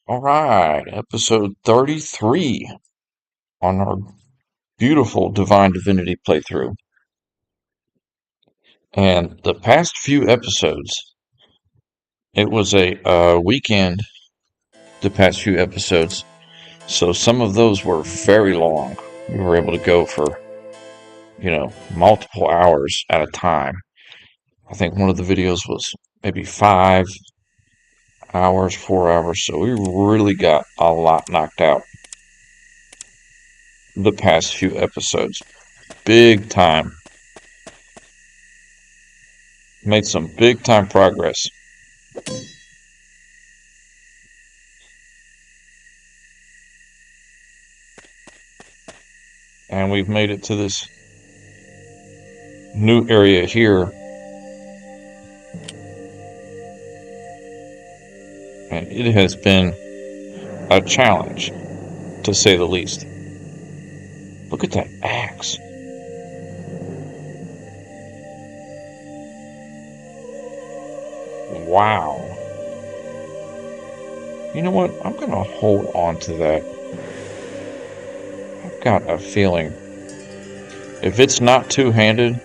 All right, episode 33 on our beautiful Divine Divinity playthrough. And the past few episodes, it was a weekend, the past few episodes. So some of those were very long. We were able to go for, multiple hours at a time. I think one of the videos was maybe 5 hours, 4 hours. So we really got a lot knocked out the past few episodes. Big time. Made some big time progress. And we've made it to this new area here. And it has been a challenge, to say the least. Look at that axe. Wow. You know what? I'm going to hold on to that. I've got a feeling if it's not two-handed,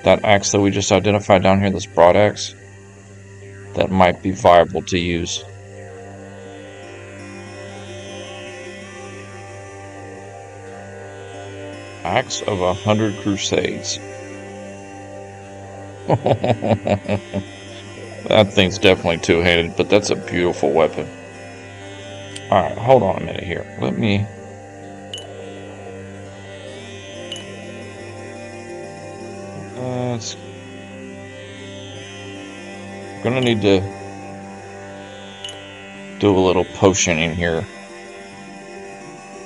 that axe that we just identified down here, this broad axe, that might be viable to use. Axe of 100 Crusades. That thing's definitely two-handed, but that's a beautiful weapon. Alright, hold on a minute here. Let me... gonna need to do a little potioning here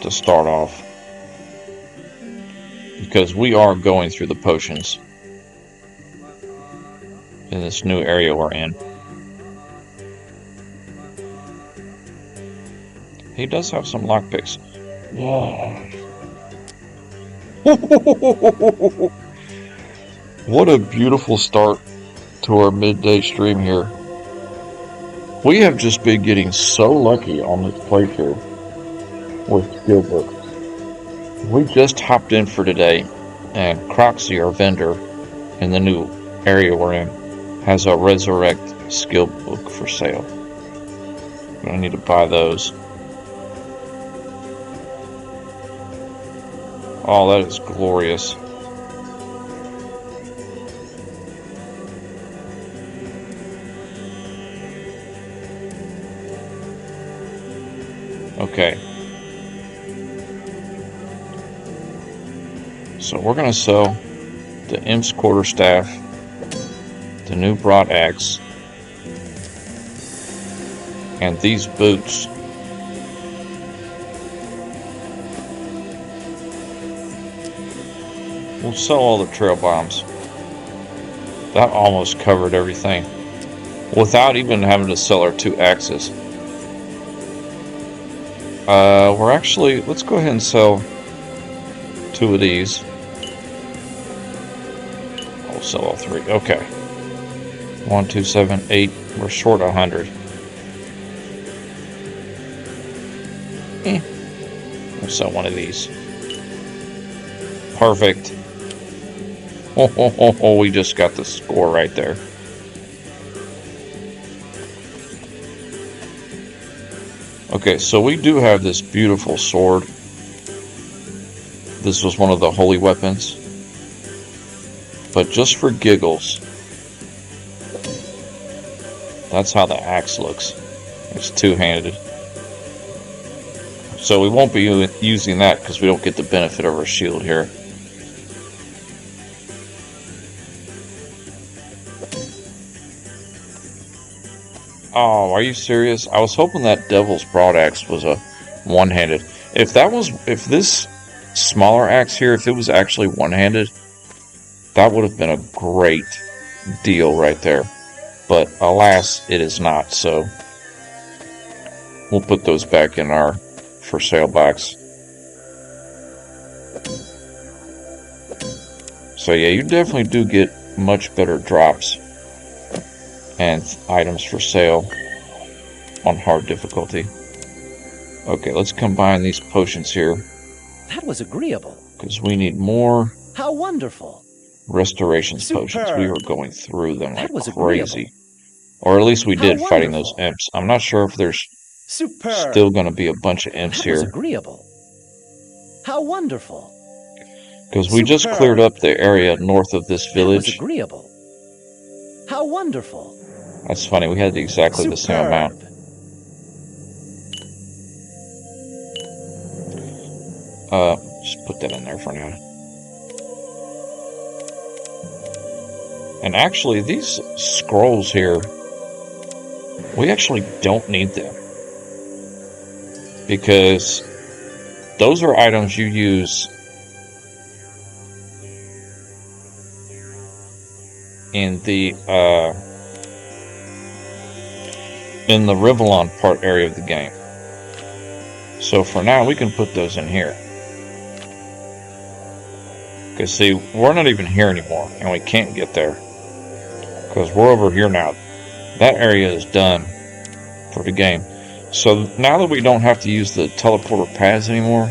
to start off, because we are going through the potions in this new area we're in. He does have some lockpicks. What a beautiful start to our midday stream here. We have just been getting so lucky on this playthrough with skill books. We just hopped in for today, and Croxy, our vendor in the new area we're in, has a Resurrect skill book for sale. I need to buy those. Oh, that is glorious. Okay. So we're going to sell the Imp's Quarterstaff, the new broad axe, and these boots. We'll sell all the trail bombs. That almost covered everything without even having to sell our 2 axes. We're actually, let's go ahead and sell 2 of these. I'll sell all 3. Okay. 1, 2, 7, 8. We're short 100. We'll sell 1 of these. Perfect. Oh, we just got the score right there. Okay, so we do have this beautiful sword. This was one of the holy weapons. But just for giggles, that's how the axe looks. It's two-handed. So we won't be using that because we don't get the benefit of our shield here. Oh, are you serious? I was hoping that Devil's Broad Axe was a one-handed. If this smaller axe here, if it was actually one-handed, that would have been a great deal right there. But alas, it is not, so we'll put those back in our for sale box. So yeah, you definitely do get much better drops and items for sale on hard difficulty. Okay, let's combine these potions here. That was agreeable. Because we need more. How wonderful. Restorations Superb. potions. We were going through them like That was crazy. agreeable. Or at least we How did fighting those wonderful. imps. I'm not sure if there's Superb. still going to be a bunch of imps That was here. agreeable. How wonderful. Because we just cleared up the area north of this That was village. agreeable. How wonderful. That's funny. We had exactly the same amount. Just put that in there for now. And actually, these scrolls here, we actually don't need them. Because those are items you use in the Rivellon part area of the game. So for now, we can put those in here. Because see, we're not even here anymore, and we can't get there. Because we're over here now. That area is done for the game. So now that we don't have to use the teleporter pads anymore,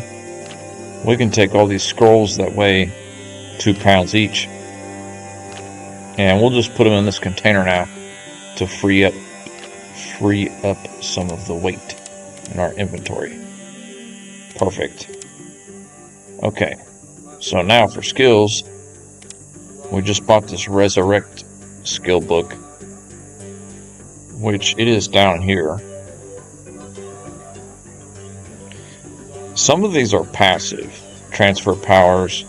we can take all these scrolls that weigh 2 pounds each. And we'll just put them in this container now to free up some of the weight in our inventory. Perfect. Okay. So now for skills, we just bought this Resurrect skill book, which it is down here. Some of these are passive. Transfer powers,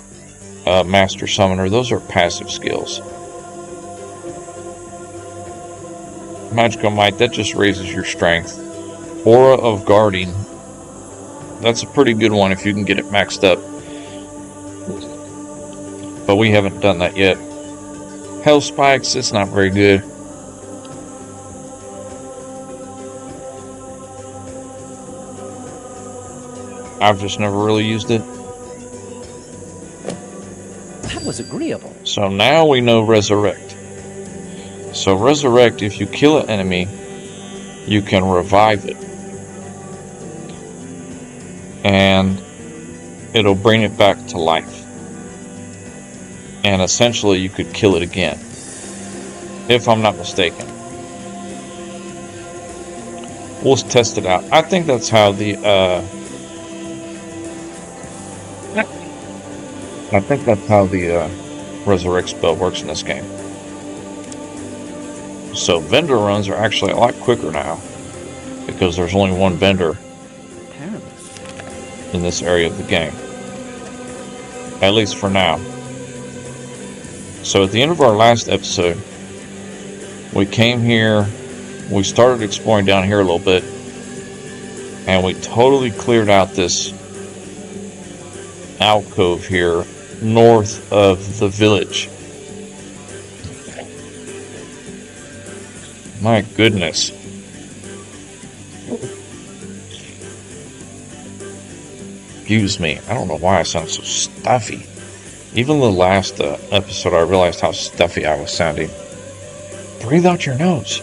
Master Summoner, those are passive skills. Magical Might, that just raises your strength. Aura of Guarding, that's a pretty good one if you can get it maxed up. But we haven't done that yet. Hell Spikes, it's not very good. I've just never really used it. That was agreeable. So now we know Resurrect. So Resurrect, if you kill an enemy, you can revive it. And it'll bring it back to life. And essentially you could kill it again. If I'm not mistaken. We'll test it out. I think that's how the Resurrect spell works in this game. So vendor runs are actually a lot quicker now. Because there's only one vendor in this area of the game. At least for now. So at the end of our last episode, we came here, we started exploring down here a little bit, and we totally cleared out this alcove here north of the village. My goodness. Excuse me, I don't know why I sound so stuffy. Even the last episode, I realized how stuffy I was sounding. Breathe out your nose.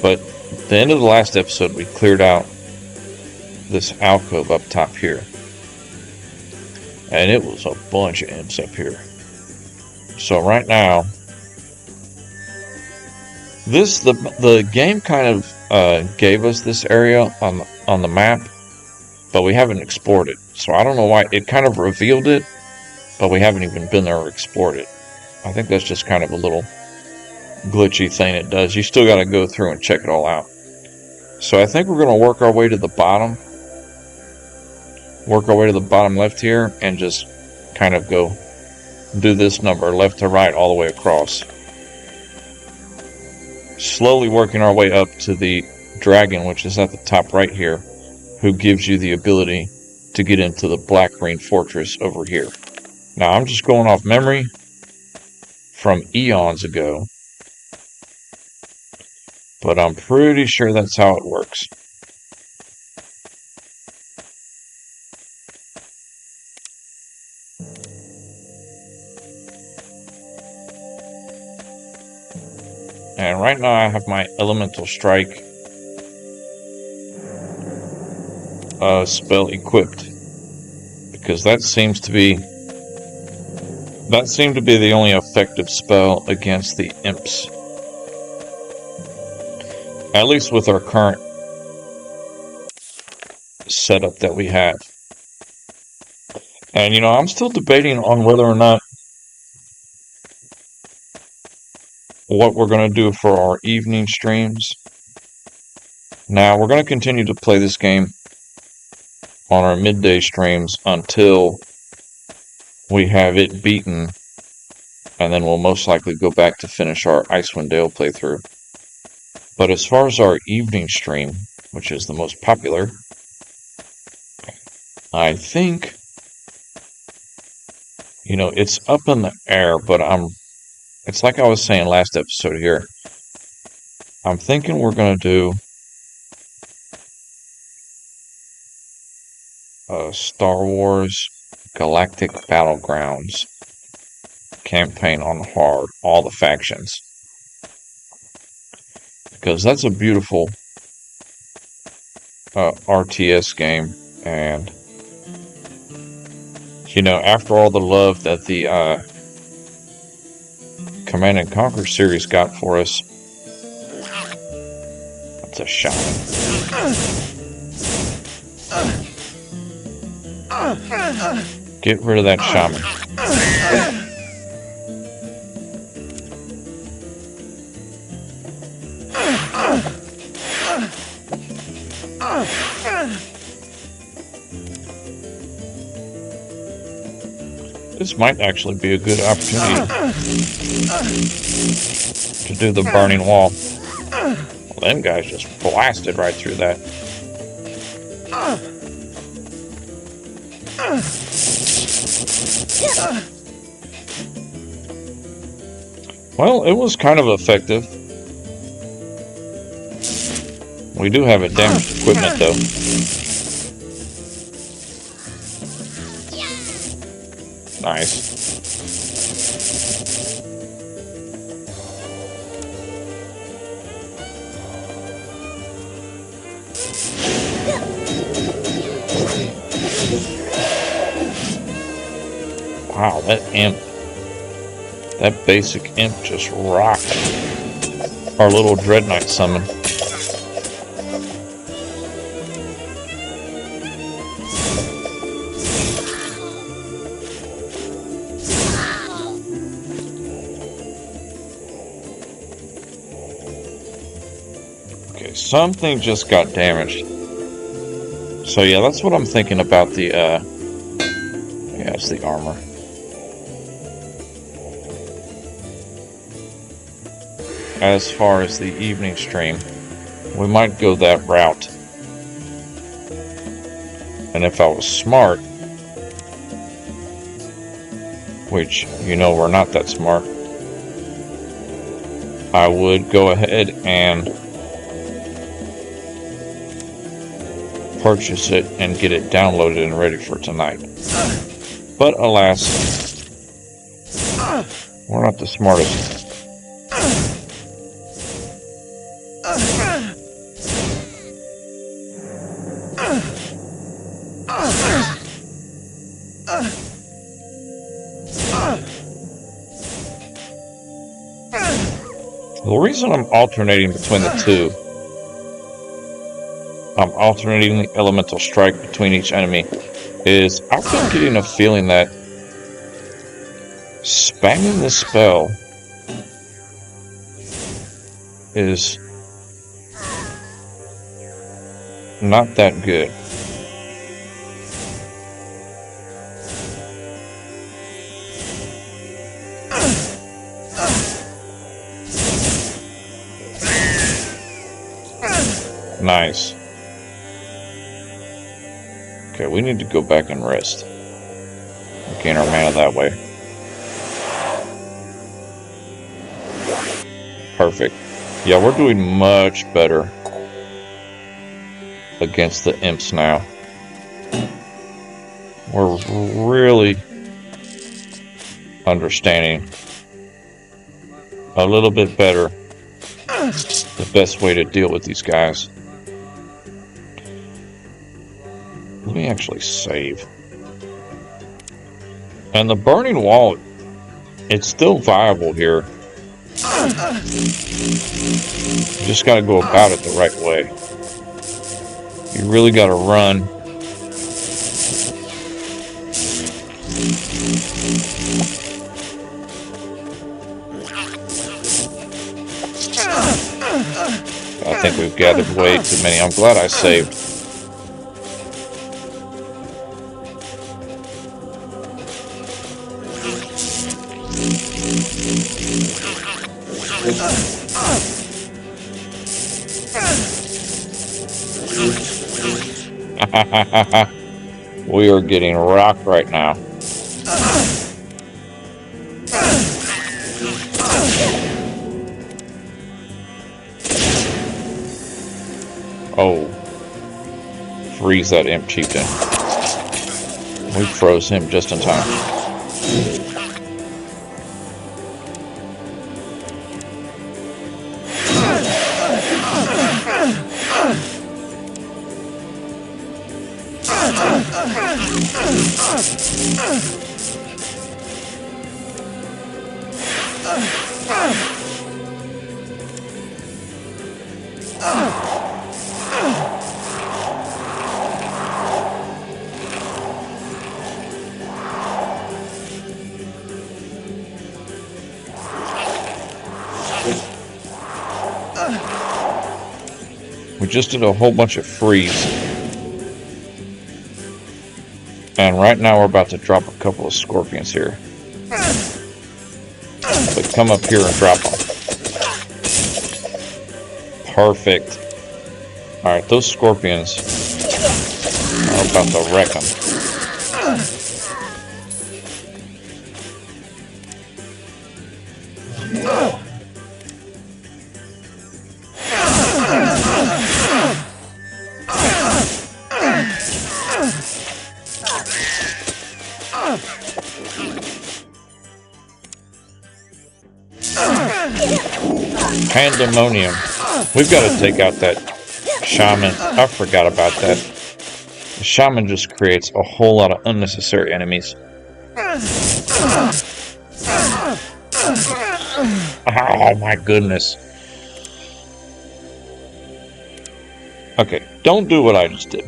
But at the end of the last episode, we cleared out this alcove up top here. And it was a bunch of imps up here. So right now, the game kind of gave us this area on the map, but we haven't explored it. So I don't know why. It kind of revealed it, but we haven't even been there or explored it. I think that's just kind of a little glitchy thing it does. You still got to go through and check it all out. So I think we're going to work our way to the bottom. Work our way to the bottom left here and just kind of go do this number left to right all the way across. Slowly working our way up to the dragon, which is at the top right here, who gives you the ability to get into the Black Green Fortress over here. Now, I'm just going off memory from eons ago, but I'm pretty sure that's how it works. And right now I have my Elemental Strike spell equipped, because that seemed to be the only effective spell against the imps, at least with our current setup that we have. And I'm still debating on whether or not what we're going to do for our evening streams. Now, we're going to continue to play this game on our midday streams until we have it beaten, and then we'll most likely go back to finish our Icewind Dale playthrough. But as far as our evening stream, which is the most popular, I think, it's up in the air, but it's like I was saying last episode here. I'm thinking we're going to do Star Wars Galactic Battlegrounds campaign on hard, all the factions. Because that's a beautiful RTS game, and after all the love that the Command & Conquer series got for us, that's a shaman. Get rid of that shaman. This might actually be a good opportunity to do the burning wall. Well, them guys just blasted right through that. Well, it was kind of effective. We do have a damaged equipment, though. Nice. Wow, that basic imp just rocked our little Dread Knight summon. Okay, something just got damaged. So yeah, that's what I'm thinking about the, yeah, it's the armor. As far as the evening stream, we might go that route. And if I was smart, which, we're not that smart, I would go ahead and purchase it and get it downloaded and ready for tonight. But alas, we're not the smartest. The reason I'm alternating between the two, I'm alternating the elemental strike between each enemy, is I've been getting a feeling that spamming this spell is not that good. Nice. Okay, we need to go back and rest. Gain our mana that way. Perfect. Yeah, we're doing much better against the imps now. We're really understanding a little bit better the best way to deal with these guys. Let me actually save. And the burning wall, it's still viable here. Just got to go about it the right way. You really got to run. I think we've gathered way too many. I'm glad I saved. We are getting rocked right now. Oh. Freeze that imp chieftain. We froze him just in time. We just did a whole bunch of freeze. And right now we're about to drop a couple of scorpions here. But come up here and drop them. Perfect. Alright, those scorpions are about to wreck them. Pandemonium. We've got to take out that shaman. I forgot about that. The shaman just creates a whole lot of unnecessary enemies. Oh my goodness. Okay, don't do what I just did.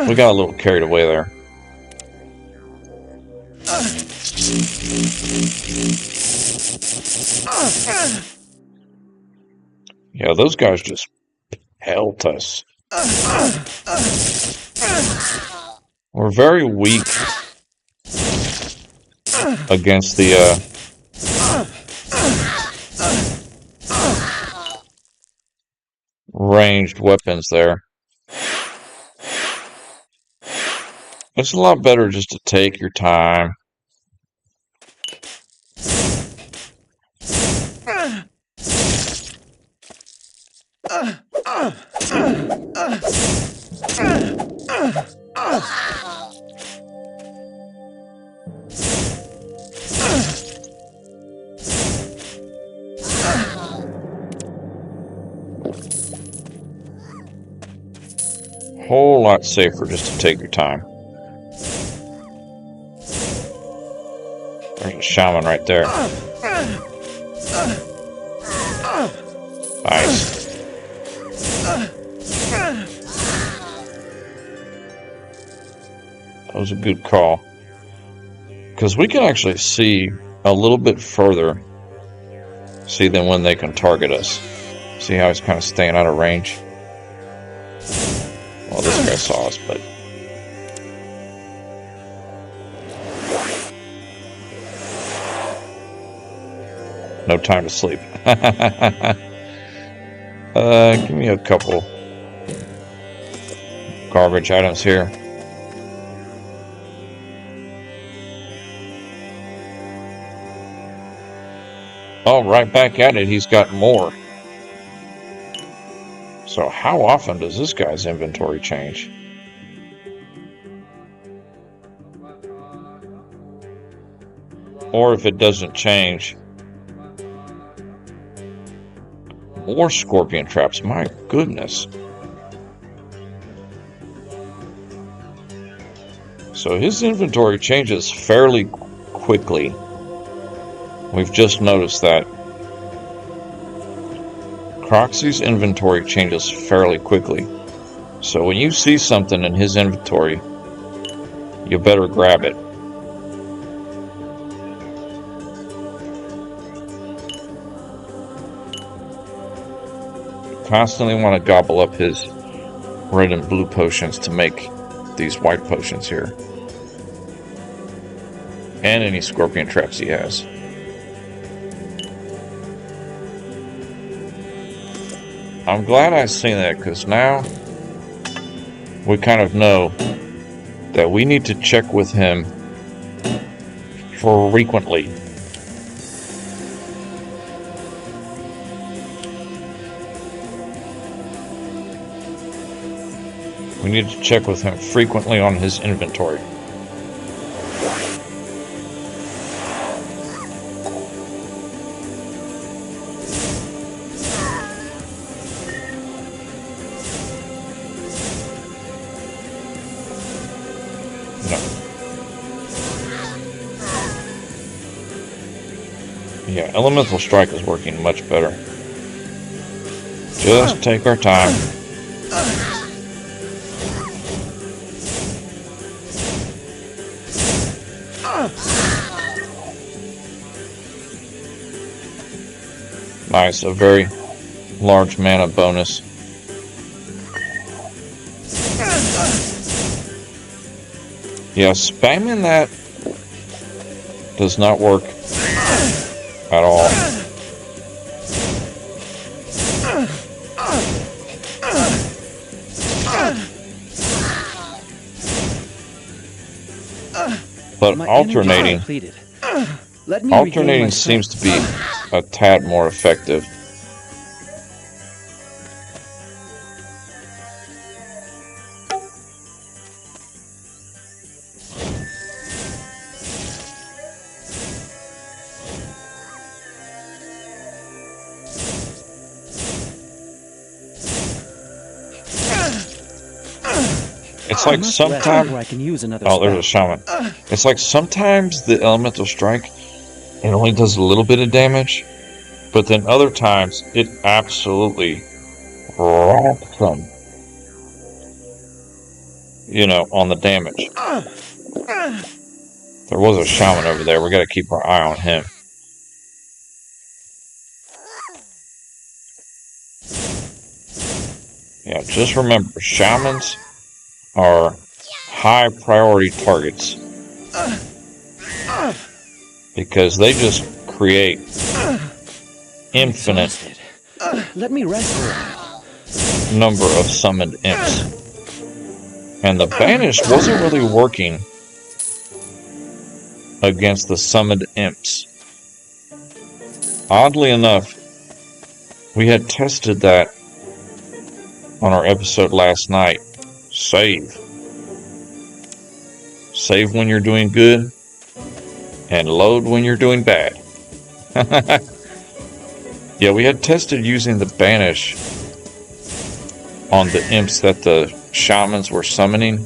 We got a little carried away there. Yeah, those guys just pelt us. We're very weak against the ranged weapons there. It's a lot better just to take your time. Whole lot safer just to take your time. There's a shaman right there. Nice. That was a good call. Because we can actually see a little bit further. See then when they can target us. See how he's kind of staying out of range? Well, this guy saw us, but... no time to sleep. Give me a couple garbage items here. Oh, right back at it, he's got more. So how often does this guy's inventory change? Or if it doesn't change... more scorpion traps, my goodness. So his inventory changes fairly quickly. We've just noticed that. Croxy's inventory changes fairly quickly. So when you see something in his inventory, you better grab it. Constantly want to gobble up his red and blue potions to make these white potions here. And any scorpion traps he has. I'm glad I seen that, because now we kind of know that we need to check with him frequently. We need to check with him frequently on his inventory. Yeah, Elemental Strike is working much better. Just take our time. Nice, a very large mana bonus. Yeah, spamming that does not work at all. But alternating seems to be a tad more effective. It's like sometimes... Oh, there's a shaman. It's like sometimes the Elemental Strike, it only does a little bit of damage, but then other times it absolutely rocks them. You know, on the damage. There was a shaman over there. We gotta keep our eye on him. Yeah, just remember, shamans are high priority targets because they just create infinite Let me rest a while. number of summoned imps. And the Banished wasn't really working against the summoned imps. Oddly enough, we had tested that on our episode last night. Save. Save when you're doing good, and load when you're doing bad. Yeah, we had tested using the Banish on the imps that the shamans were summoning.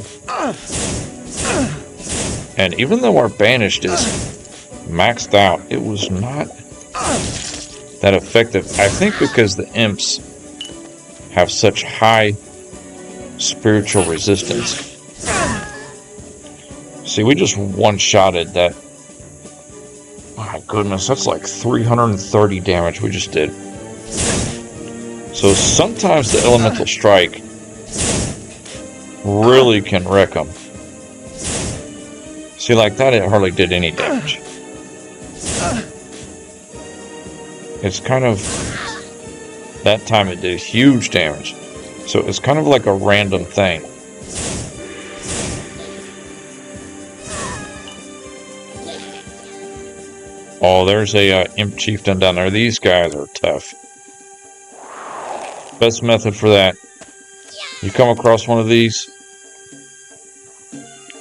And even though our Banished is maxed out, it was not that effective. I think because the imps have such high spiritual resistance. See, we just one-shotted that. My goodness, that's like 330 damage we just did. So sometimes the Elemental Strike really can wreck them. See, like that, it hardly did any damage. It's kind of... That time it did huge damage. So it's kind of like a random thing. Oh, there's a imp chieftain down there. These guys are tough. Best method for that. You come across one of these,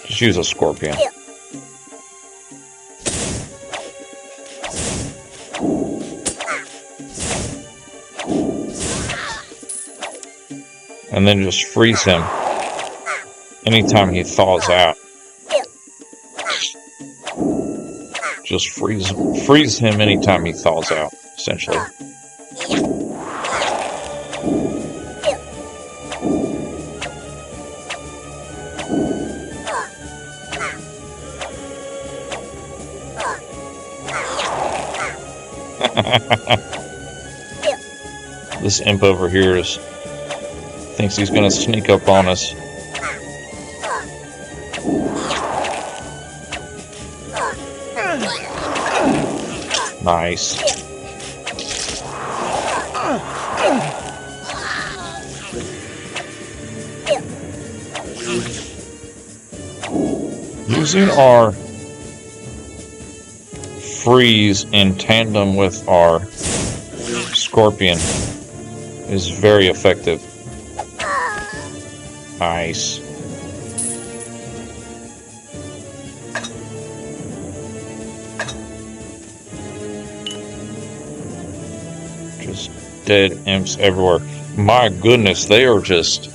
just use a scorpion. And then just freeze him anytime he thaws out. just freeze him anytime he thaws out, essentially. This imp over here thinks he's gonna sneak up on us. Nice. Using our freeze in tandem with our scorpion is very effective. Nice. Just dead imps everywhere. My goodness, they are just...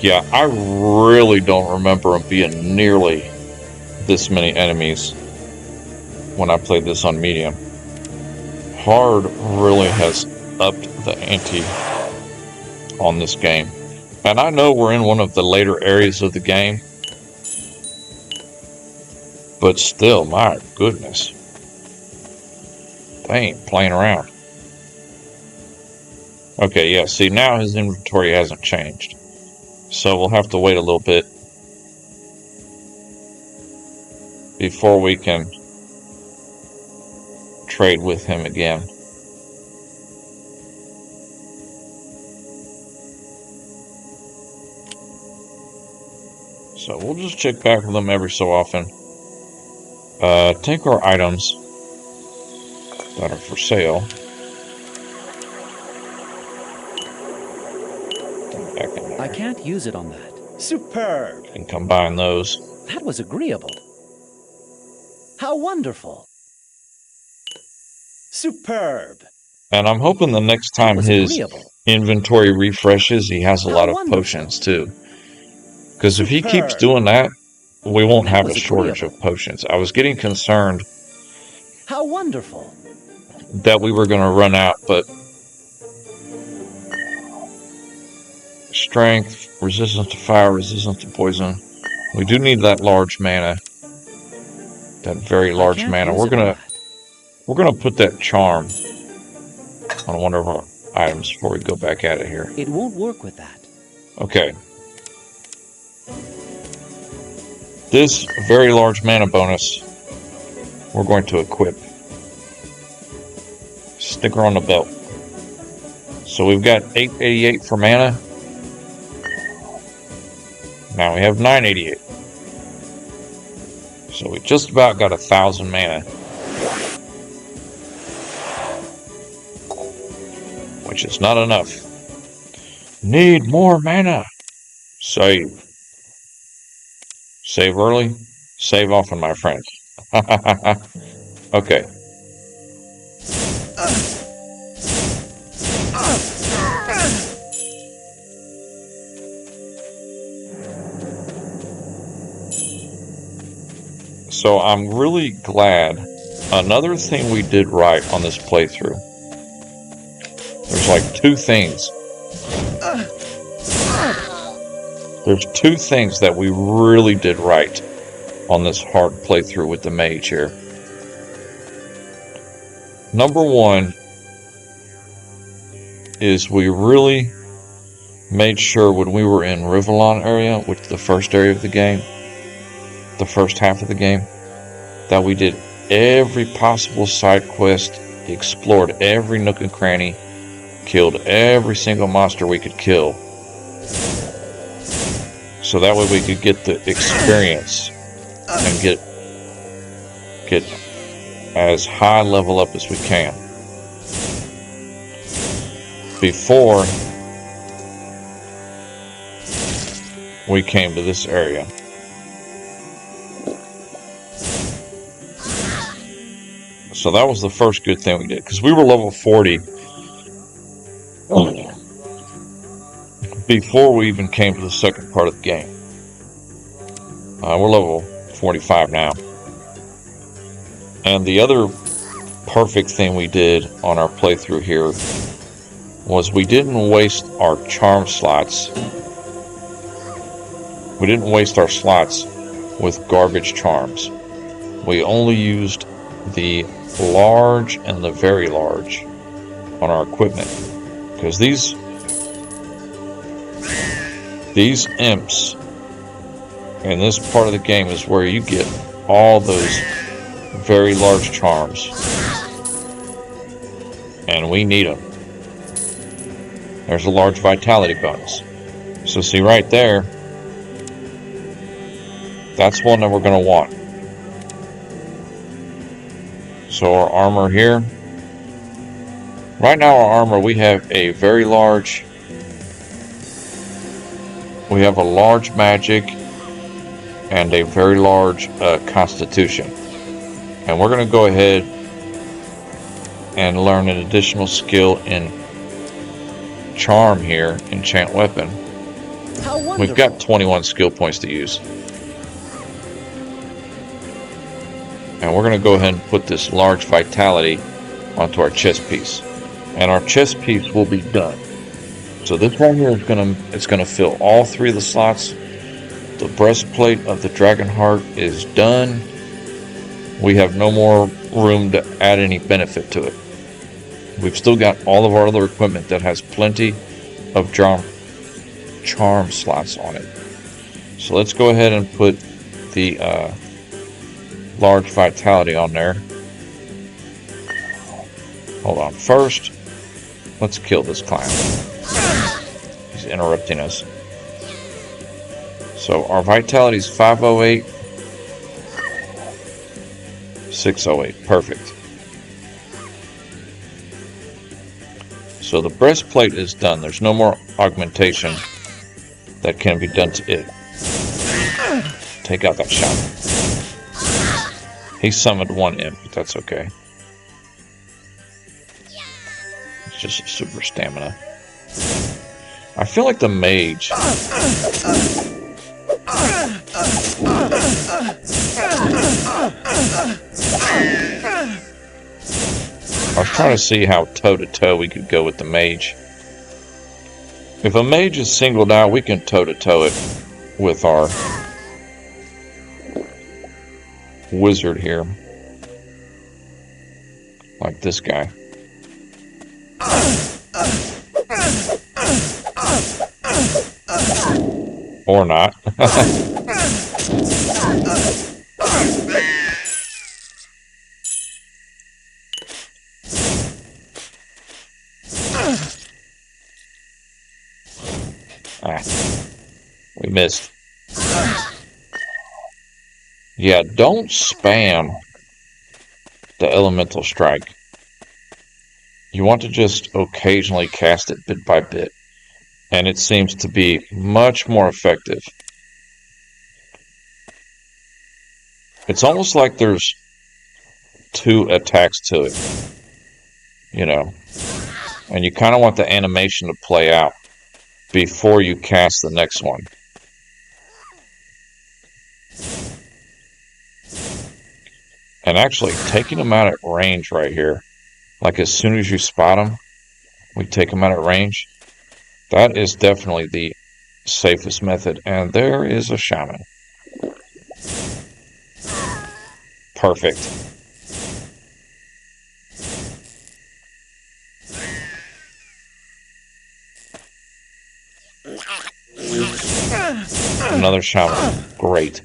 Yeah, I really don't remember them being nearly this many enemies when I played this on medium. Hard really has upped the ante on this game. And I know we're in one of the later areas of the game, but still, my goodness, they ain't playing around. Okay, yeah, see, now his inventory hasn't changed, so we'll have to wait a little bit before we can trade with him again. So we'll just check back with them every so often. Take our items that are for sale. Back in there. I can't use it on that. Superb! And combine those. That was agreeable. How wonderful! Superb! And I'm hoping the next time his inventory refreshes, he has a lot of potions too. Because if he keeps doing that, we won't have a shortage of potions. I was getting concerned. How wonderful! That we were going to run out, but strength, resistance to fire, resistance to poison. We do need that large mana. That very large mana. We're gonna put that charm on one of our items before we go back at it here. It won't work with that. Okay. This very large mana bonus we're going to equip. Sticker on the belt. So we've got 888 for mana. Now we have 988. So we just about got 1,000 mana. Which is not enough. Need more mana. Save. Save early. Save often, my friends. Okay. So I'm really glad. Another thing we did right on this playthrough. There's like two things. There's two things that we really did right on this hard playthrough with the mage here. Number one is we really made sure when we were in Rivellon area, which is the first area of the game, the first half of the game, that we did every possible side quest, explored every nook and cranny, killed every single monster we could kill. So that way we could get the experience and get as high level up as we can before we came to this area. So that was the first good thing we did, because we were level 40 before we even came to the second part of the game. We're level 45 now. And the other perfect thing we did on our playthrough here was we didn't waste our charm slots. We didn't waste our slots with garbage charms. We only used the large and the very large on our equipment. Because these imps in this part of the game is where you get all those very large charms. And we need them. There's a large vitality bonus. So see right there, that's one that we're going to want. So our armor here. Right now our armor, we have a very large. We have a large magic and a very large constitution. And we're going to go ahead and learn an additional skill in charm here, enchant weapon. We've got 21 skill points to use. And we're going to go ahead and put this large vitality onto our chest piece. And our chest piece will be done. So this right here is going to fill all 3 of the slots. The breastplate of the dragon heart is done. We have no more room to add any benefit to it. We've still got all of our other equipment that has plenty of charm slots on it. So let's go ahead and put the large vitality on there. Hold on. First, let's kill this clown. He's interrupting us. So our vitality is 508, 608. Perfect. So the breastplate is done. There's no more augmentation that can be done to it. Take out that shaman. He summoned one imp, but that's okay. It's just a super stamina. I feel like the mage. I was trying to see how toe-to-toe we could go with the mage. If a mage is singled out, we can toe-to-toe it with our wizard here. Like this guy. Or not. We missed. Yeah, don't spam the elemental strike. You want to just occasionally cast it bit by bit. And it seems to be much more effective. It's almost like there's 2 attacks to it. You know. And you kind of want the animation to play out before you cast the next one. And actually, taking them out at range right here, like as soon as you spot them, we take them out at range. That is definitely the safest method. And there is a shaman. Perfect. Another shaman. Great.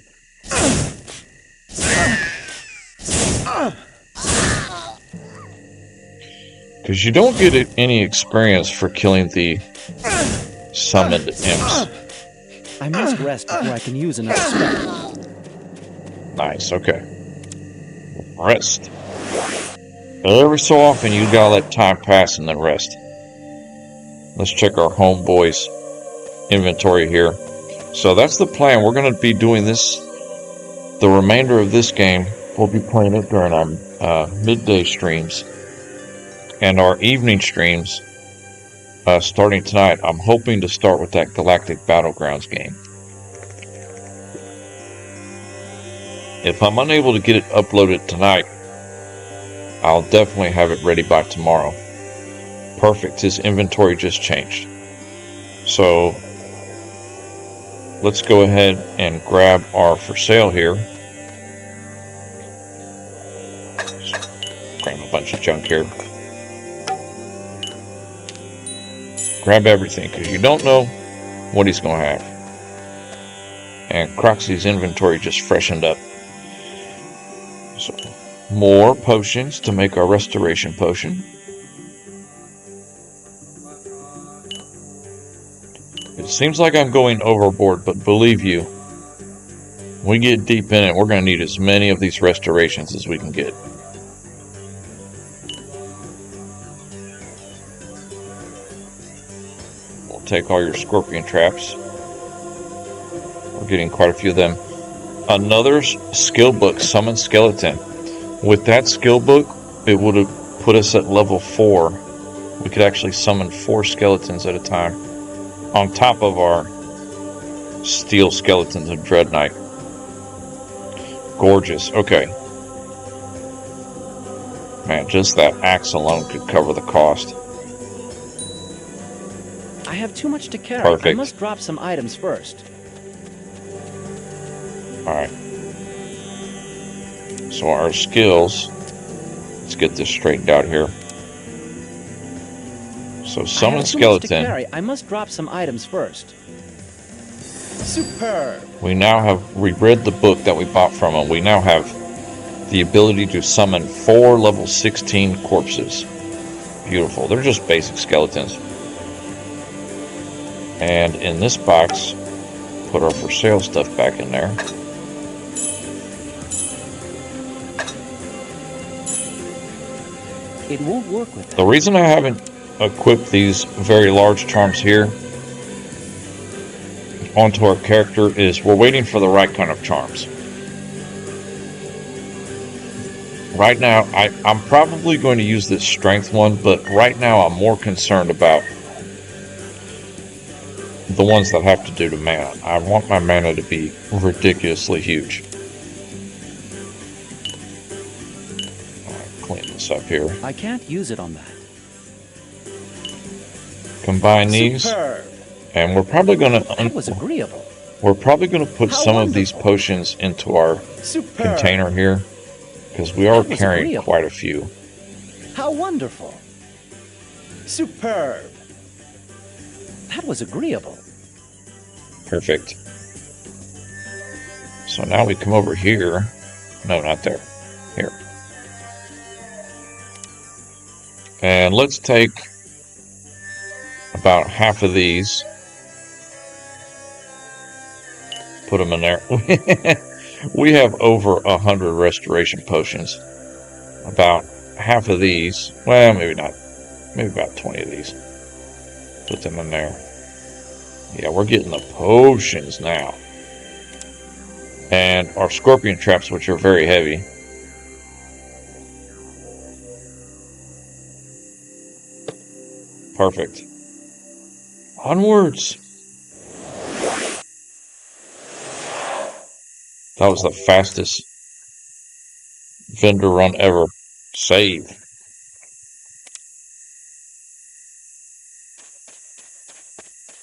Because you don't get any experience for killing the summoned imps. I must rest before I can use another spell. Nice, okay. Rest. Every so often you gotta let time pass and then rest. Let's check our homeboy's inventory here. So that's the plan. We're going to be doing this, the remainder of this game. We'll be playing it during our midday streams and our evening streams starting tonight. I'm hoping to start with that Galactic Battlegrounds game. If I'm unable to get it uploaded tonight, I'll definitely have it ready by tomorrow. Perfect. His inventory just changed. So let's go ahead and grab our for sale here. Grab a bunch of junk here. Grab everything, because you don't know what he's going to have. And Croxy's inventory just freshened up. So, more potions to make our restoration potion. It seems like I'm going overboard, but believe you, when we get deep in it, we're going to need as many of these restorations as we can get. We'll take all your scorpion traps. We're getting quite a few of them. Another skill book, Summon Skeleton. With that skill book, it would have put us at level 4. We could actually summon 4 skeletons at a time, on top of our steel skeletons of Dread Knight. Gorgeous. Okay. Man, just that axe alone could cover the cost. I have too much to carry. Perfect. I must drop some items first. Alright. So our skills, let's get this straightened out here. So summon skeleton. I must drop some items first. Superb. We read the book that we bought from him. We now have the ability to summon 4 level 16 corpses. Beautiful. They're just basic skeletons. And in this box, put our for sale stuff back in there. It won't work with that. The reason I haven't equipped these very large charms here onto our character is we're waiting for the right kind of charms. Right now, I'm probably going to use this strength one, but right now I'm more concerned about the ones that have to do to mana. I want my mana to be ridiculously huge. Alright, clean this up here. I can't use it on that. Combine these, and we're probably going to. That was agreeable. We're probably going to put some of these potions into our container here, because we are carrying quite a few. How wonderful! Superb! That was agreeable. Perfect. So now we come over here. No, not there. Here. And let's take about half of these. Put them in there. We have over 100 restoration potions. About half of these. Well, maybe not. Maybe about 20 of these. Put them in there. Yeah, we're getting the potions now. And our scorpion traps, which are very heavy. Perfect. Onwards. That was the fastest vendor run ever. Save.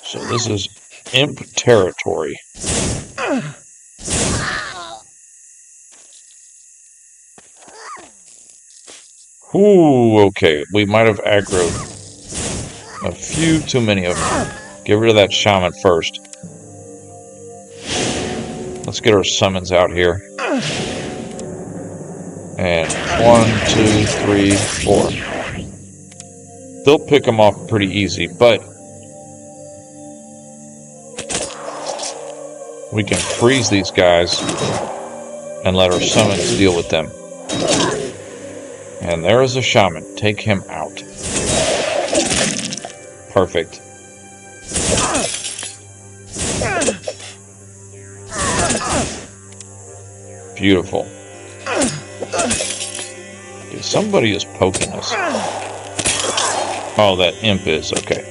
So this is imp territory. Ooh, okay. We might have aggroed a few too many of them. Get rid of that shaman first. Let's get our summons out here. And 1, 2, 3, 4. They'll pick them off pretty easy, but we can freeze these guys and let our summons deal with them. And there is a shaman. Take him out. Perfect. Beautiful. Okay, somebody is poking us. Oh, that imp is. Okay.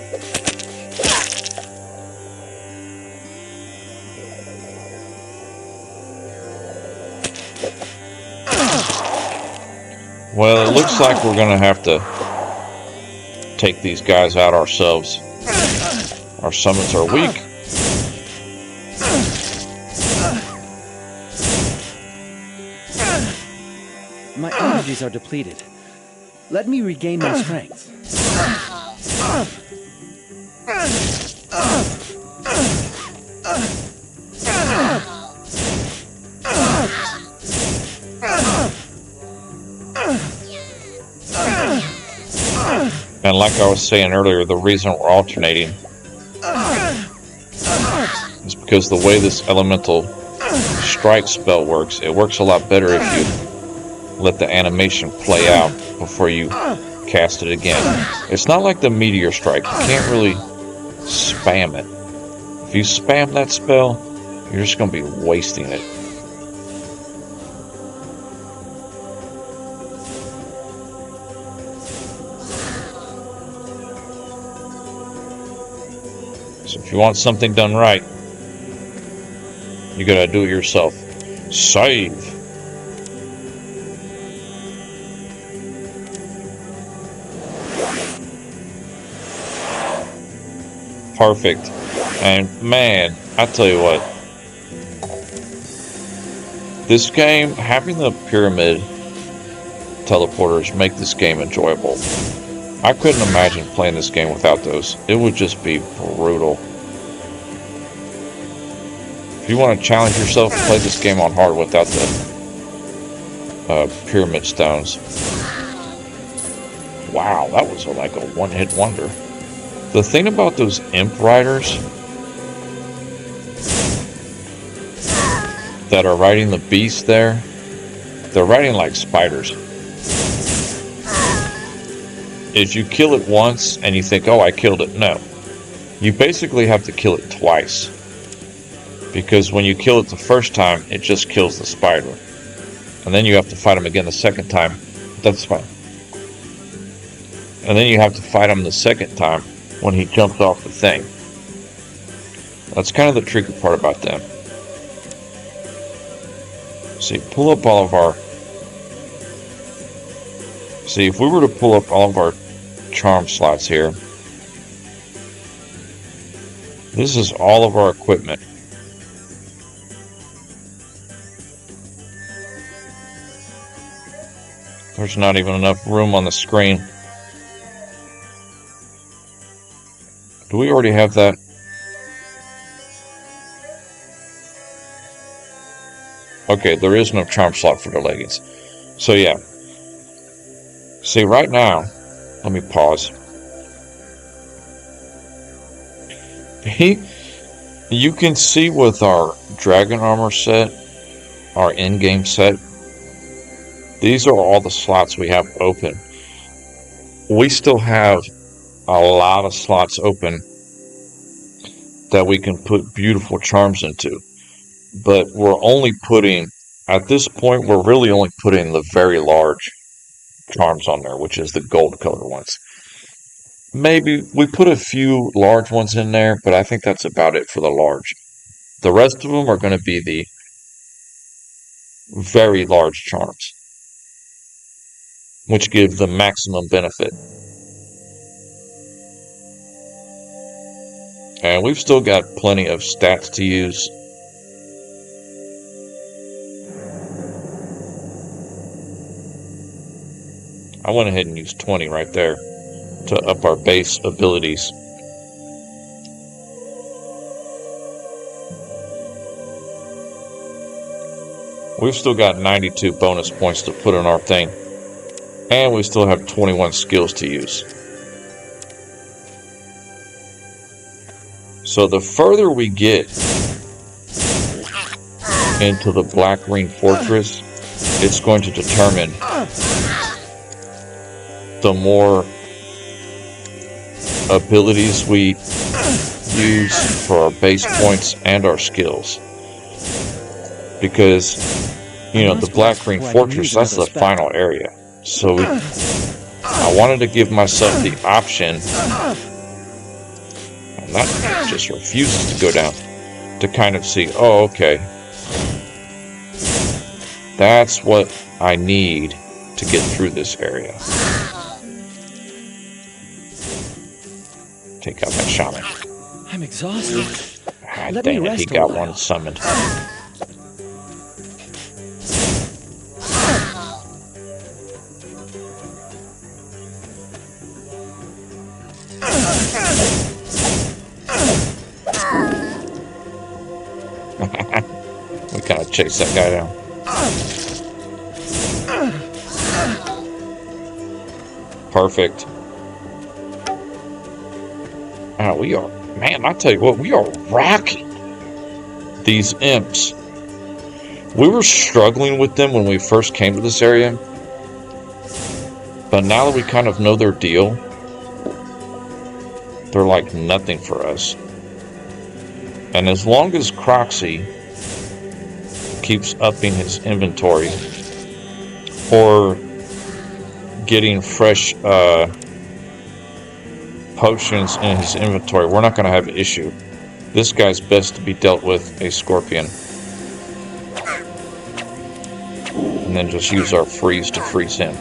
Well, it looks like we're gonna have to take these guys out ourselves. Our summons are weak. My energies are depleted. Let me regain my strength. And like I was saying earlier, the reason we're alternating is because the way this elemental strike spell works, it works a lot better if you let the animation play out before you cast it again. It's not like the meteor strike. You can't really spam it. If you spam that spell, you're just going to be wasting it. So if you want something done right, you gotta do it yourself. Save! Perfect. And man, I tell you what, this game, having the pyramid teleporters make this game enjoyable. I couldn't imagine playing this game without those. It would just be brutal. If you want to challenge yourself, play this game on hard without the pyramid stones. Wow, that was like a one-hit wonder. The thing about those imp riders that are riding the beast there, they're riding like spiders. Is you kill it once and you think, oh, I killed it. No. You basically have to kill it twice. Because when you kill it the first time, it just kills the spider. And then you have to fight him again the second time. That's fine. And then you have to fight him the second time when he jumps off the thing. That's kind of the tricky part about them. See, pull up all of our... See, if we were to pull up all of our charm slots here, this is all of our equipment. There's not even enough room on the screen. Do we already have that? Okay, there is no charm slot for the leggings. So yeah. See, right now, let me pause. You can see with our dragon armor set, our in-game set, these are all the slots we have open. We still have a lot of slots open that we can put beautiful charms into. But we're only putting, at this point, we're really only putting the very large charms on there, which is the gold color ones. Maybe we put a few large ones in there, but I think that's about it for the large. The rest of them are going to be the very large charms, which give the maximum benefit. And we've still got plenty of stats to use. I went ahead and used 20 right there to up our base abilities. We've still got 92 bonus points to put in our thing. And we still have 21 skills to use. So the further we get into the Black-Green Fortress, it's going to determine the more abilities we use for our base points and our skills. Because, you know, the Black-Green Fortress, that's the final area. So I wanted to give myself the option, and that just refuses to go down, to kind of see, oh, okay, that's what I need to get through this area. Take out that shaman. I'm exhausted. God Let me dang it, rest he a got while. one summoned. We kind of chased that guy down. Perfect. We are, man, I tell you what, we are rocking these imps. We were struggling with them when we first came to this area, but now that we kind of know their deal, they're like nothing for us. And as long as Croxy keeps upping his inventory or getting fresh potions in his inventory, we're not going to have an issue. This guy's best to be dealt with a scorpion. And then just use our freeze to freeze him.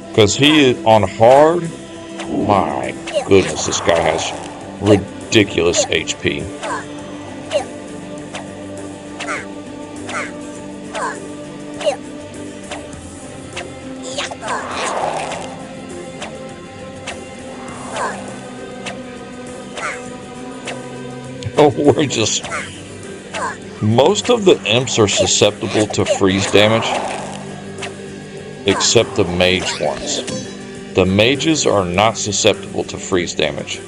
Because he is on hard, my goodness, this guy has ridiculous HP. Oh, we're just... Most of the imps are susceptible to freeze damage, except the mage ones. The mages are not susceptible to freeze damage.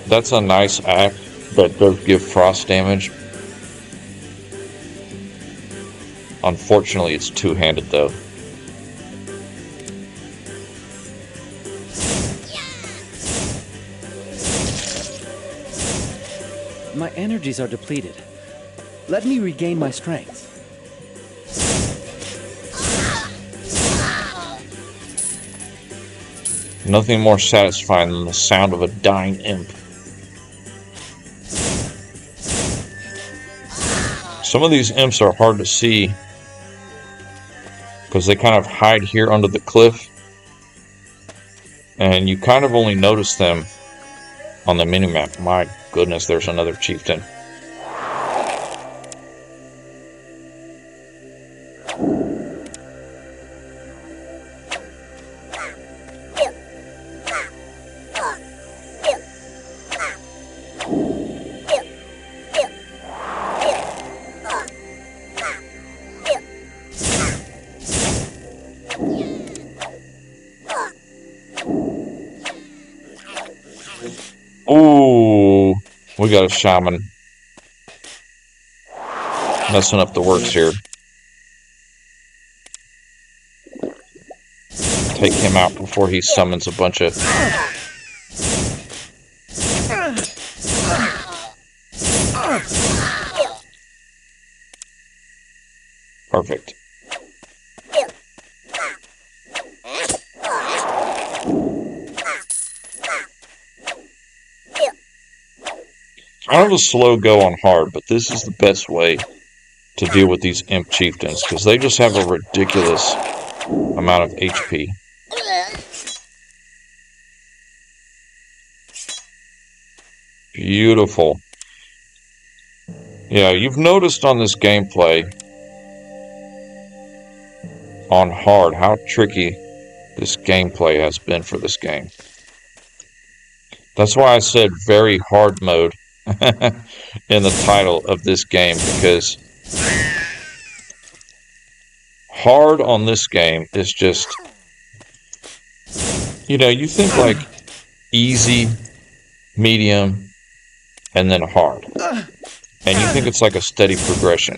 That's a nice act that does give frost damage. Unfortunately, it's two-handed though. My energies are depleted. Let me regain my strength. Nothing more satisfying than the sound of a dying imp. Some of these imps are hard to see because they kind of hide here under the cliff, and you kind of only notice them on the minimap. My goodness, there's another chieftain. Ooh, we got a shaman messing up the works here. Take him out before he summons a bunch of... Perfect. I have a slow go on hard, but this is the best way to deal with these imp chieftains, because they just have a ridiculous amount of HP. Beautiful. Yeah, you've noticed on this gameplay on hard how tricky this gameplay has been for this game. That's why I said very hard mode in the title of this game, because hard on this game is just, you know, you think like easy, medium, and then hard. And you think it's like a steady progression.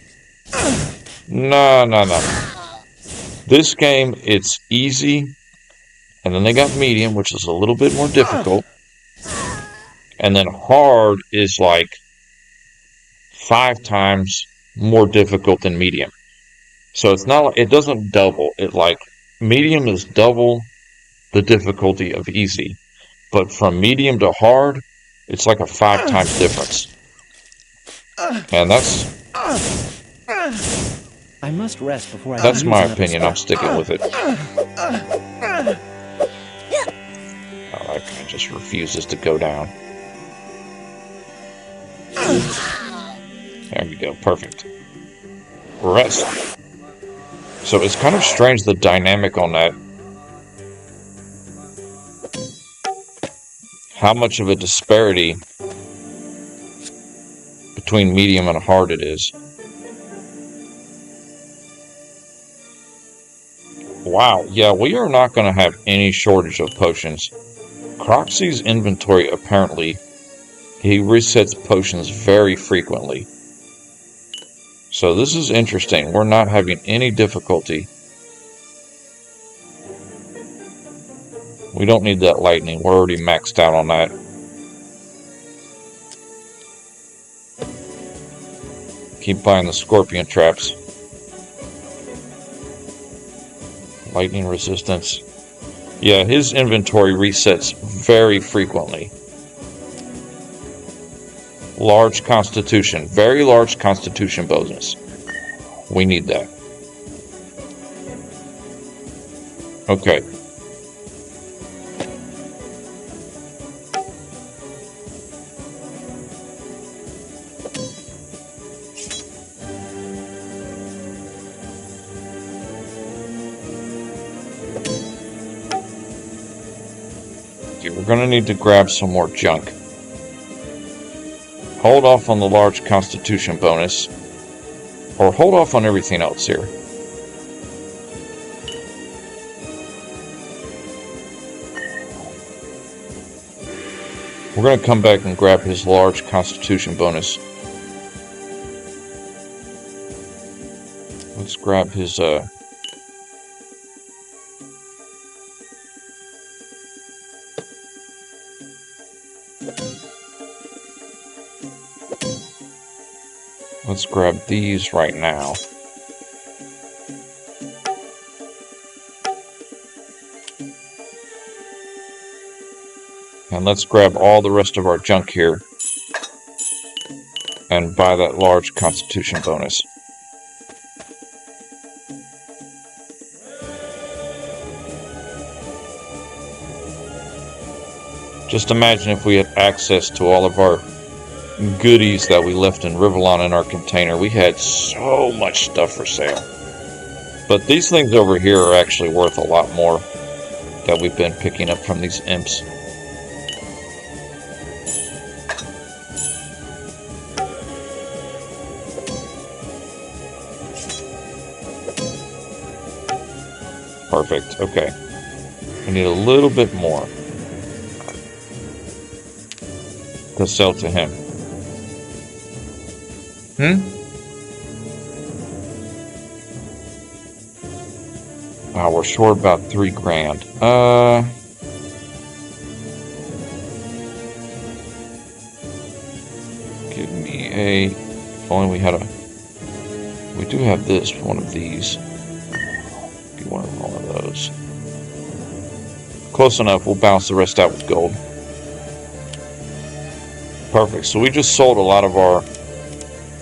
No. This game, it's easy, and then they got medium, which is a little bit more difficult. And then hard is like 5 times more difficult than medium. So it's not like, it doesn't double. It like, medium is double the difficulty of easy. But from medium to hard, it's like a 5 times difference. And I must rest before I That's can my use another opinion. spell. I'm sticking with it. Oh, that guy just refuses to go down. There we go. Perfect. Rest. So it's kind of strange, the dynamic on that. How much of a disparity between medium and hard it is. Wow, yeah, we are not going to have any shortage of potions. Croxy's inventory, apparently, he resets potions very frequently. So this is interesting. We're not having any difficulty. We don't need that lightning. We're already maxed out on that. Keep buying the scorpion traps. Lightning resistance. Yeah, his inventory resets very frequently. Large constitution. Very large constitution bonus. We need that. Okay. We're going to need to grab some more junk. Hold off on the large constitution bonus. Or hold off on everything else here. We're going to come back and grab his large constitution bonus. Let's grab his, let's grab these right now. And let's grab all the rest of our junk here. And buy that large constitution bonus. Just imagine if we had access to all of our goodies that we left in Rivellon in our container. We had so much stuff for sale. But these things over here are actually worth a lot more that we've been picking up from these imps. Perfect. Okay. We need a little bit more to sell to him. Wow, we're short about $3 grand. Give me a... If only we had a... We do have this, one of these. Get one of those. Close enough, we'll bounce the rest out with gold. Perfect, so we just sold a lot of our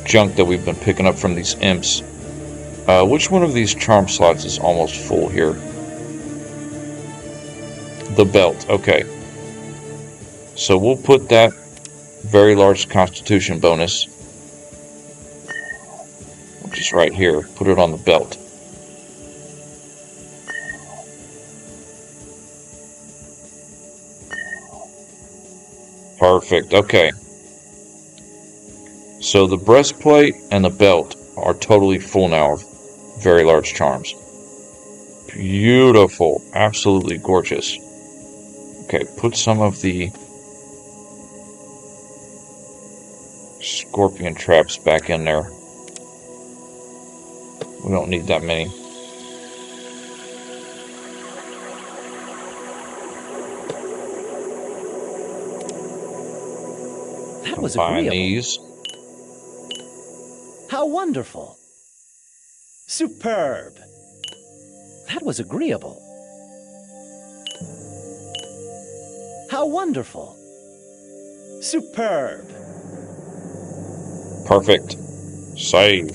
junk that we've been picking up from these imps. Which one of these charm slots is almost full here? The belt, okay. So we'll put that very large constitution bonus, which is right here, put it on the belt. Perfect, okay. So the breastplate and the belt are totally full now of very large charms. Beautiful, absolutely gorgeous. Okay, put some of the scorpion traps back in there. We don't need that many. That was Combine agreeable. these. How wonderful. Superb. That was agreeable. How wonderful. Superb. Perfect. Save.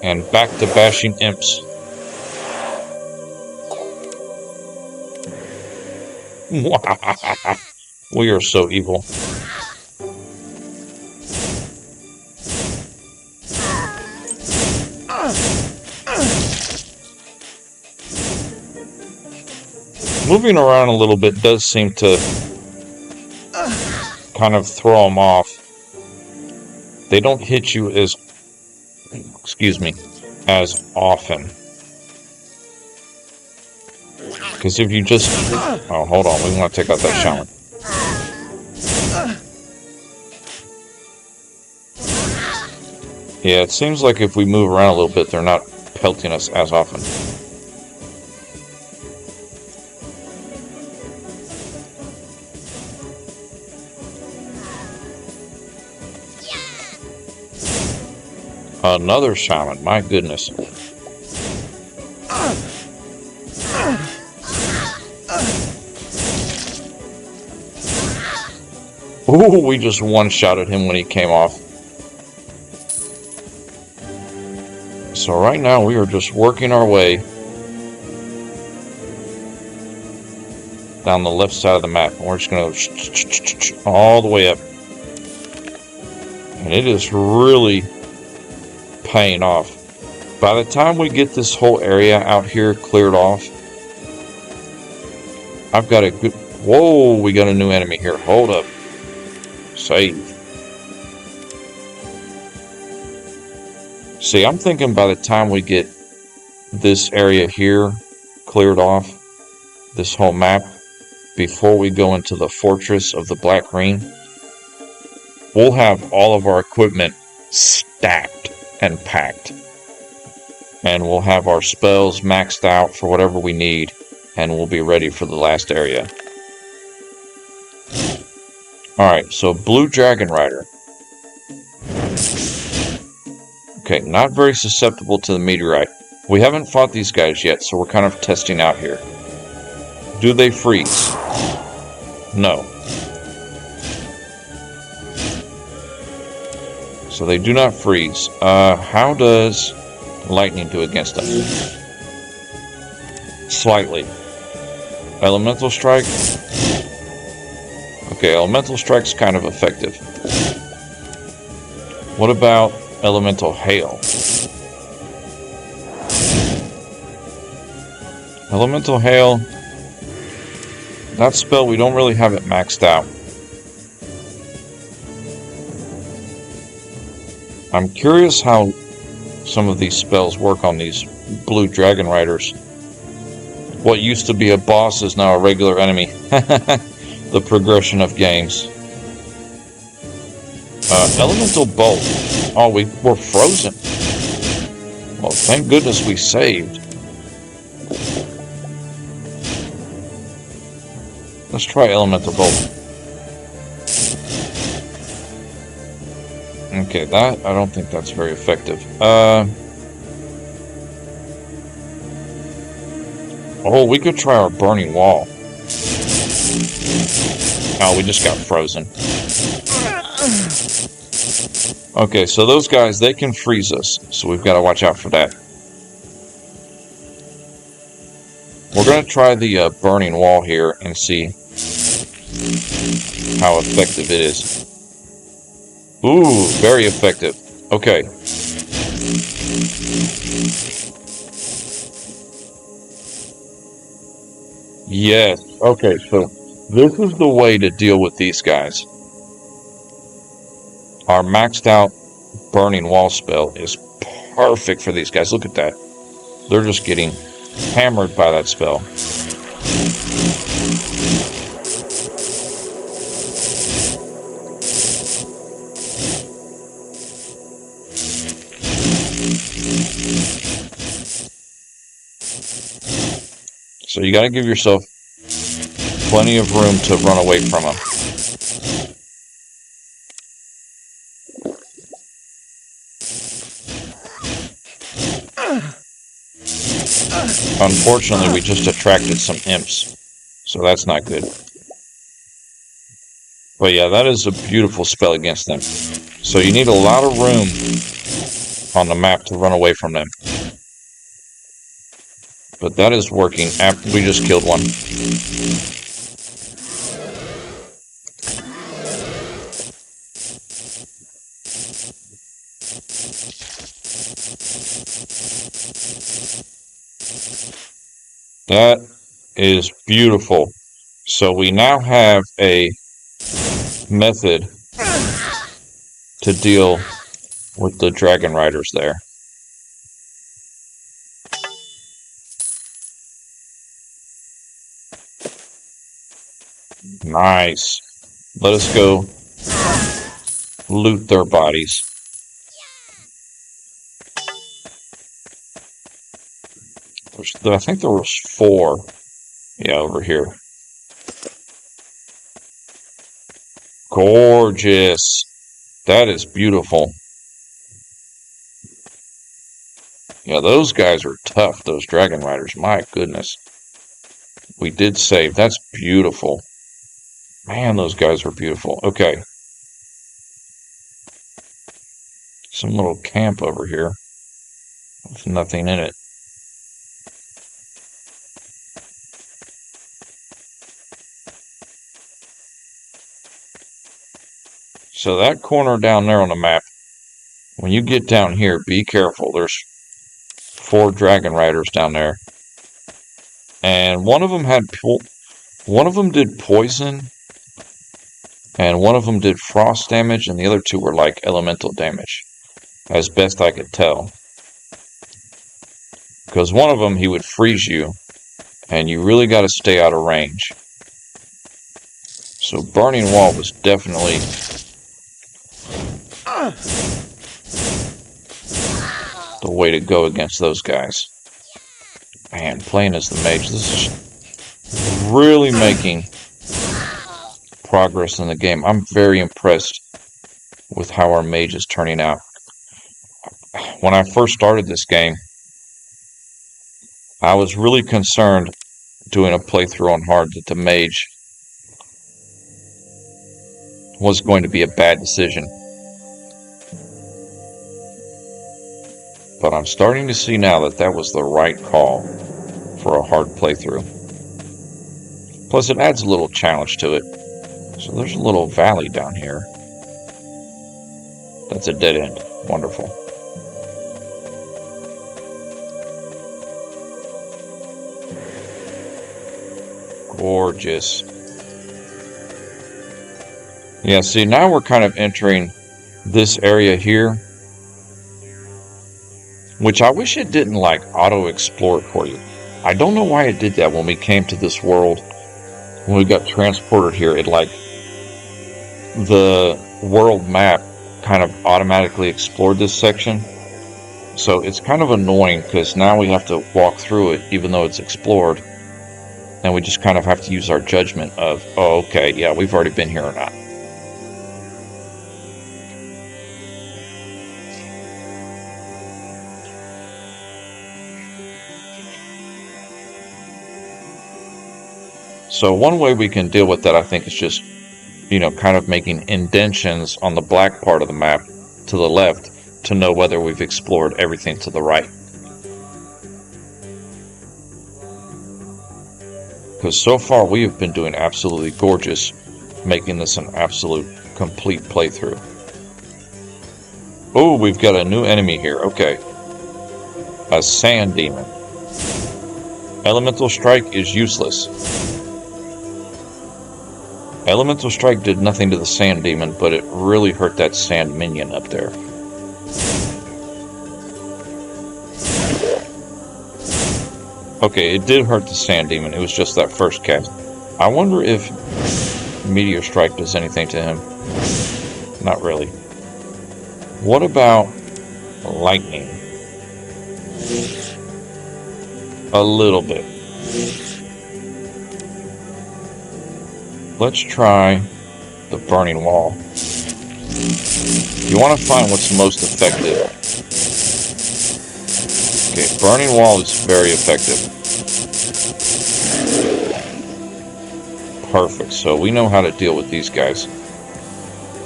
And back to bashing imps. We are so evil. Moving around a little bit does seem to kind of throw them off. They don't hit you as, as often. Because if you just... Oh, hold on. We want to take out that shaman. Yeah, it seems like if we move around a little bit, they're not pelting us as often. Another shaman, my goodness. Ooh, we just one-shotted him when he came off. So right now we are just working our way down the left side of the map. And we're just going to all the way up. And it is really paying off. By the time we get this whole area out here cleared off, I've got a good... Whoa, we got a new enemy here. Hold up. Save. See, I'm thinking by the time we get this area here cleared off, this whole map, before we go into the Fortress of the Black Ring, we'll have all of our equipment stacked and packed. And we'll have our spells maxed out for whatever we need, and we'll be ready for the last area. Alright, so Blue Dragon Rider. Okay, not very susceptible to the meteorite. We haven't fought these guys yet, so we're kind of testing out here. Do they freeze? No. So they do not freeze. How does lightning do against them? Slightly. Elemental Strike? Okay, Elemental Strike's kind of effective. What about Elemental Hail? Elemental Hail, that spell, we don't really have it maxed out. I'm curious how some of these spells work on these Blue Dragon Riders. What used to be a boss is now a regular enemy. The progression of games. Elemental Bolt. Oh, we're frozen. Well, thank goodness we saved. Let's try Elemental Bolt. Okay, I don't think that's very effective. Oh, we could try our Burning Wall. Oh, we just got frozen. Okay, so those guys, they can freeze us, so we've got to watch out for that. We're going to try the Burning Wall here and see how effective it is. Ooh, very effective. Okay. Yes. Okay, so this is the way to deal with these guys. Our maxed out Burning Wall spell is perfect for these guys. Look at that. They're just getting hammered by that spell. So you got to give yourself plenty of room to run away from them. Unfortunately, we just attracted some imps, so that's not good. But yeah, that is a beautiful spell against them. So you need a lot of room on the map to run away from them. But that is working. We just killed one. That is beautiful. So we now have a method to deal with the dragon riders there. Nice. Let us go loot their bodies. I think there was 4. Yeah, over here. Gorgeous. That is beautiful. Yeah, those guys are tough, those dragon riders. My goodness. We did save. That's beautiful. Man, those guys are beautiful. Okay. Some little camp over here with nothing in it. So that corner down there on the map, when you get down here, be careful. There's 4 dragon riders down there. And one of them did poison, and one of them did frost damage, and the other 2 were like elemental damage, as best I could tell. Because one of them, he would freeze you, and you really got to stay out of range. So Burning Wall was definitely the way to go against those guys. Man, playing as the mage, this is really making progress in the game. I'm very impressed with how our mage is turning out. When I first started this game, I was really concerned doing a playthrough on hard that the mage was going to be a bad decision. But I'm starting to see now that that was the right call for a hard playthrough. Plus it adds a little challenge to it. So there's a little valley down here. That's a dead end. Wonderful. Gorgeous. Yeah, see, now we're kind of entering this area here, which I wish it didn't like auto-explore it for you. I don't know why it did that when we came to this world. When we got transported here, it like the world map kind of automatically explored this section. So it's kind of annoying because now we have to walk through it even though it's explored. And we just kind of have to use our judgment of, oh, okay, yeah, we've already been here or not. So one way we can deal with that, I think, is just, kind of making indentions on the black part of the map to the left to know whether we've explored everything to the right. Because so far we have been doing absolutely gorgeous, making this an absolute complete playthrough. Oh, we've got a new enemy here. Okay. A sand demon. Elemental Strike is useless. Elemental Strike did nothing to the sand demon, but it really hurt that sand minion up there. Okay, it did hurt the sand demon. It was just that first cast. I wonder if Meteor Strike does anything to him. Not really. What about lightning? A little bit. Let's try the Burning Wall. You want to find what's most effective. Okay, Burning Wall is very effective. Perfect, so we know how to deal with these guys.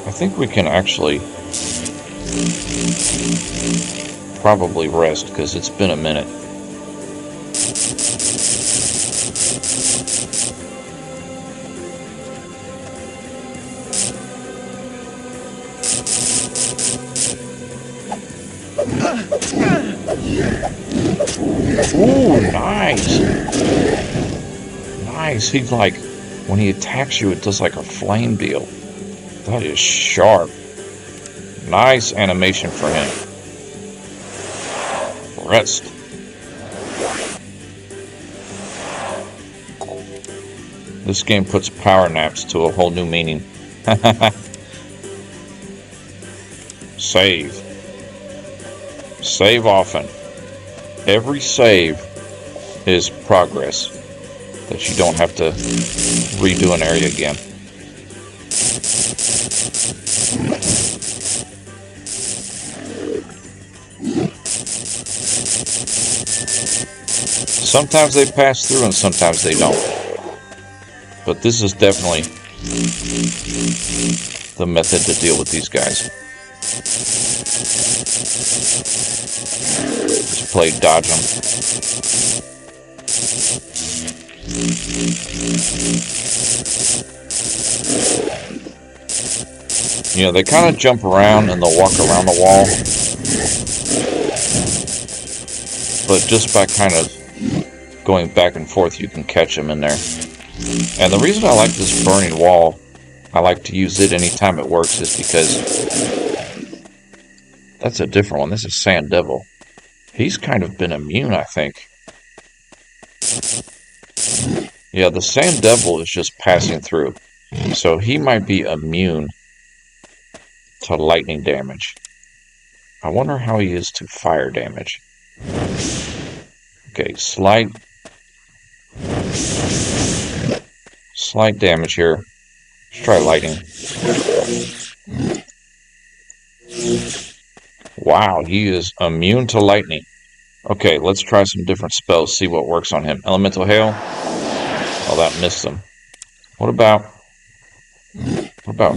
I think we can actually probably rest because it's been a minute. Ooh, nice. Nice. He's like, when he attacks you, it does like a flame deal. That is sharp. Nice animation for him. Rest. This game puts power naps to a whole new meaning. Save. Save often. Every save is progress that you don't have to redo an area again. Sometimes they pass through and sometimes they don't. But this is definitely the method to deal with these guys. Just play dodge them. You know, they kind of jump around and they'll walk around the wall. But just by kind of going back and forth, you can catch them in there. And the reason I like this burning wall, I like to use it anytime it works, is because that's a different one. This is Sand Devil. He's kind of been immune, I think. Yeah, the Sand Devil is just passing through. So he might be immune to lightning damage. I wonder how he is to fire damage. Okay, slight damage here. Let's try lightning. Wow, he is immune to lightning. Okay, let's try some different spells, see what works on him. Elemental Hail. Oh, that missed him. What about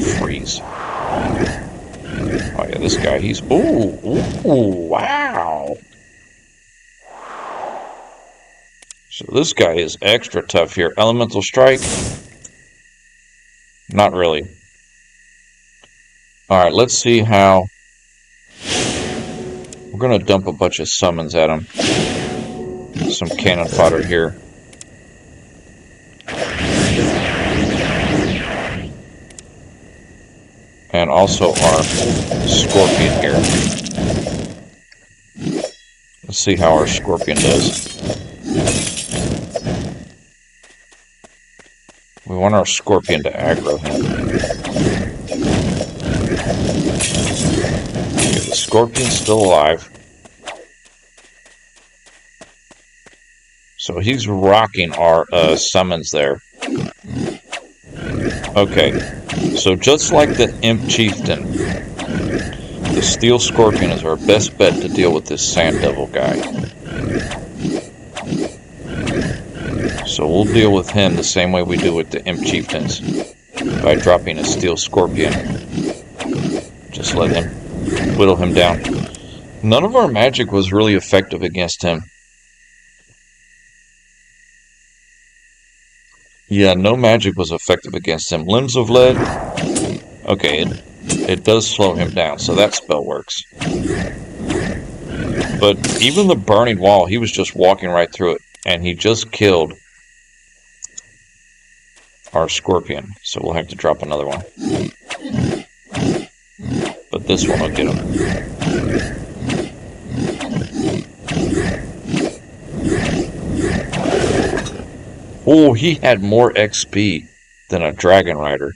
Freeze? Oh yeah, this guy, he's... Ooh, wow. So this guy is extra tough here. Elemental Strike? Not really. Alright, let's see how... We're going to dump a bunch of summons at him. Some cannon fodder here. And also our Scorpion here. Let's see how our Scorpion does. We want our Scorpion to aggro him. Okay, the Scorpion's still alive. So he's rocking our summons there. Okay, so just like the Imp Chieftain, the Steel Scorpion is our best bet to deal with this Sand Devil guy. So we'll deal with him the same way we do with the Imp Chieftains, by dropping a Steel Scorpion. Just let him whittle him down. None of our magic was really effective against him. Yeah, no magic was effective against him. Limbs of Lead, okay, it does slow him down, so that spell works. But even the Burning Wall, he was just walking right through it, and he just killed our Scorpion, so we'll have to drop another one. But this one will get him. Oh, he had more XP than a Dragon Rider.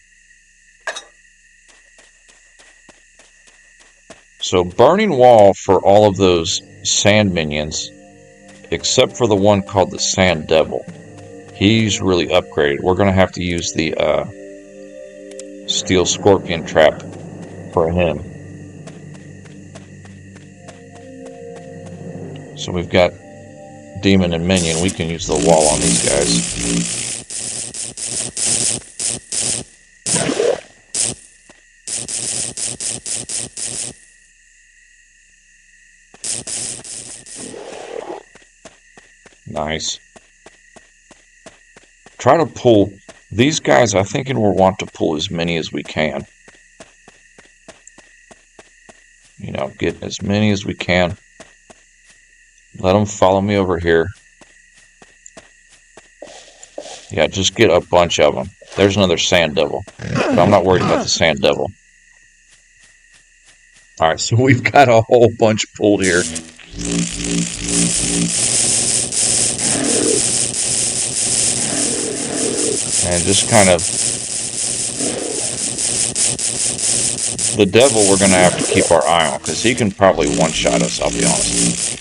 So Burning Wall for all of those sand minions, except for the one called the Sand Devil. He's really upgraded. We're going to have to use the Steel Scorpion Trap for him. So we've got Demon and Minion. We can use the wall on these guys. Nice. Try to pull these guys. I think we'll want to pull as many as we can. You know, get as many as we can. Let them follow me over here. Yeah, just get a bunch of them. There's another sand devil. But I'm not worried about the sand devil. Alright, so we've got a whole bunch pulled here. And just kind of... The devil we're going to have to keep our eye on, because he can probably one-shot us, I'll be honest.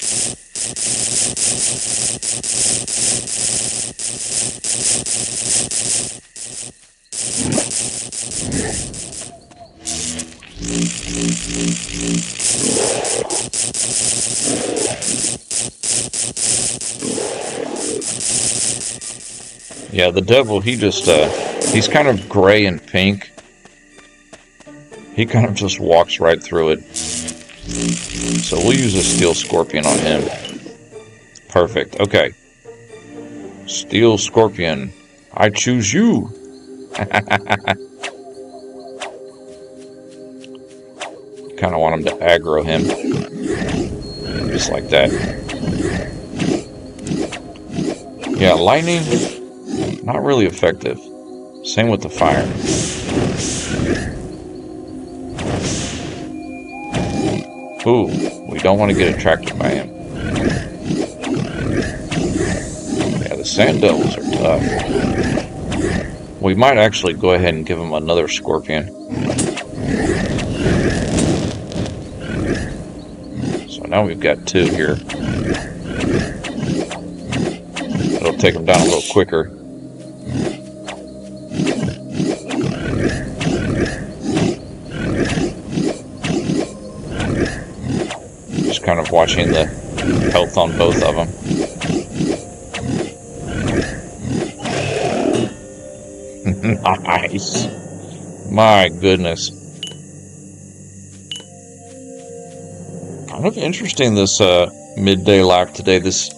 Yeah, the devil, he just, he's kind of gray and pink. He kind of just walks right through it. So we'll use a steel scorpion on him. Perfect. Okay. Steel scorpion. I choose you. Kind of want him to aggro him. Just like that. Yeah, lightning, not really effective. Same with the fire. Ooh, we don't want to get attracted by him. Yeah, the sand devils are tough. We might actually go ahead and give him another scorpion. So now we've got 2 here. It'll take him down a little quicker. Just kind of watching the health on both of them. Nice. My goodness. Kind of interesting, this midday life today. This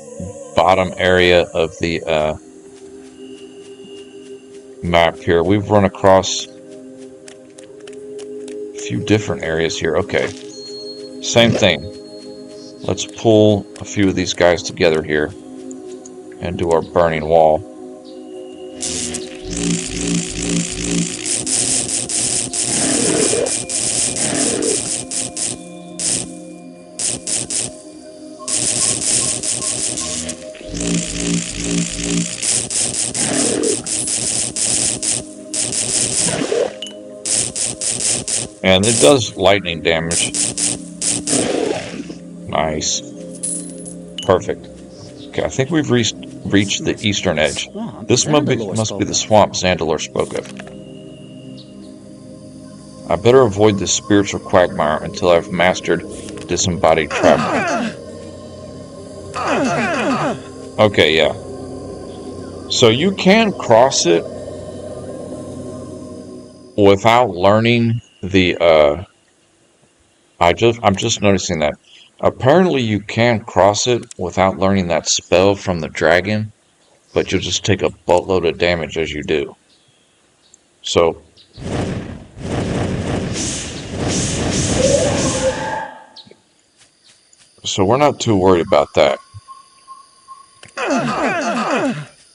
bottom area of the map here. We've run across a few different areas here. Okay. Same thing. Let's pull a few of these guys together here and do our burning wall. And it does lightning damage. Nice. Perfect. Okay, I think we've reached the eastern edge. This must be the swamp Zandelor spoke of. I better avoid this spiritual quagmire until I've mastered disembodied traveling. Okay, yeah. So you can cross it without learning the I'm just noticing that. Apparently you can cross it without learning that spell from the dragon, but you'll just take a boatload of damage as you do. So we're not too worried about that.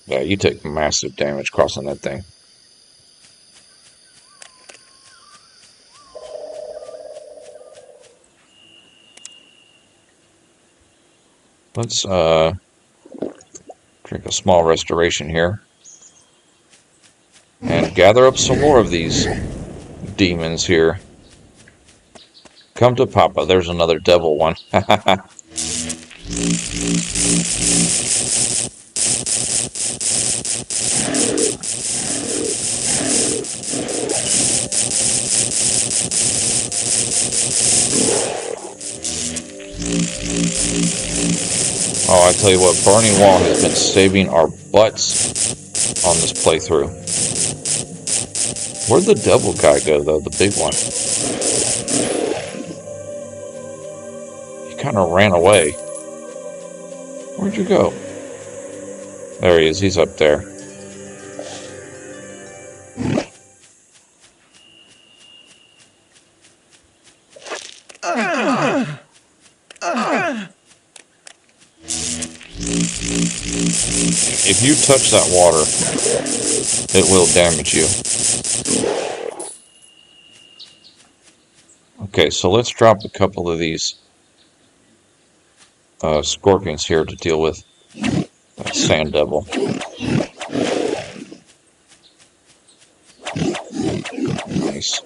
Yeah, you take massive damage crossing that thing. Let's drink a small restoration here. And gather up some more of these demons here. Come to Papa. There's another devil one. Oh, I tell you what, Burning Wall has been saving our butts on this playthrough. Where'd the devil guy go, though? The big one. He kind of ran away. Where'd you go? There he is. He's up there. If you touch that water, it will damage you. Okay, so let's drop a couple of these scorpions here to deal with that sand devil. Nice.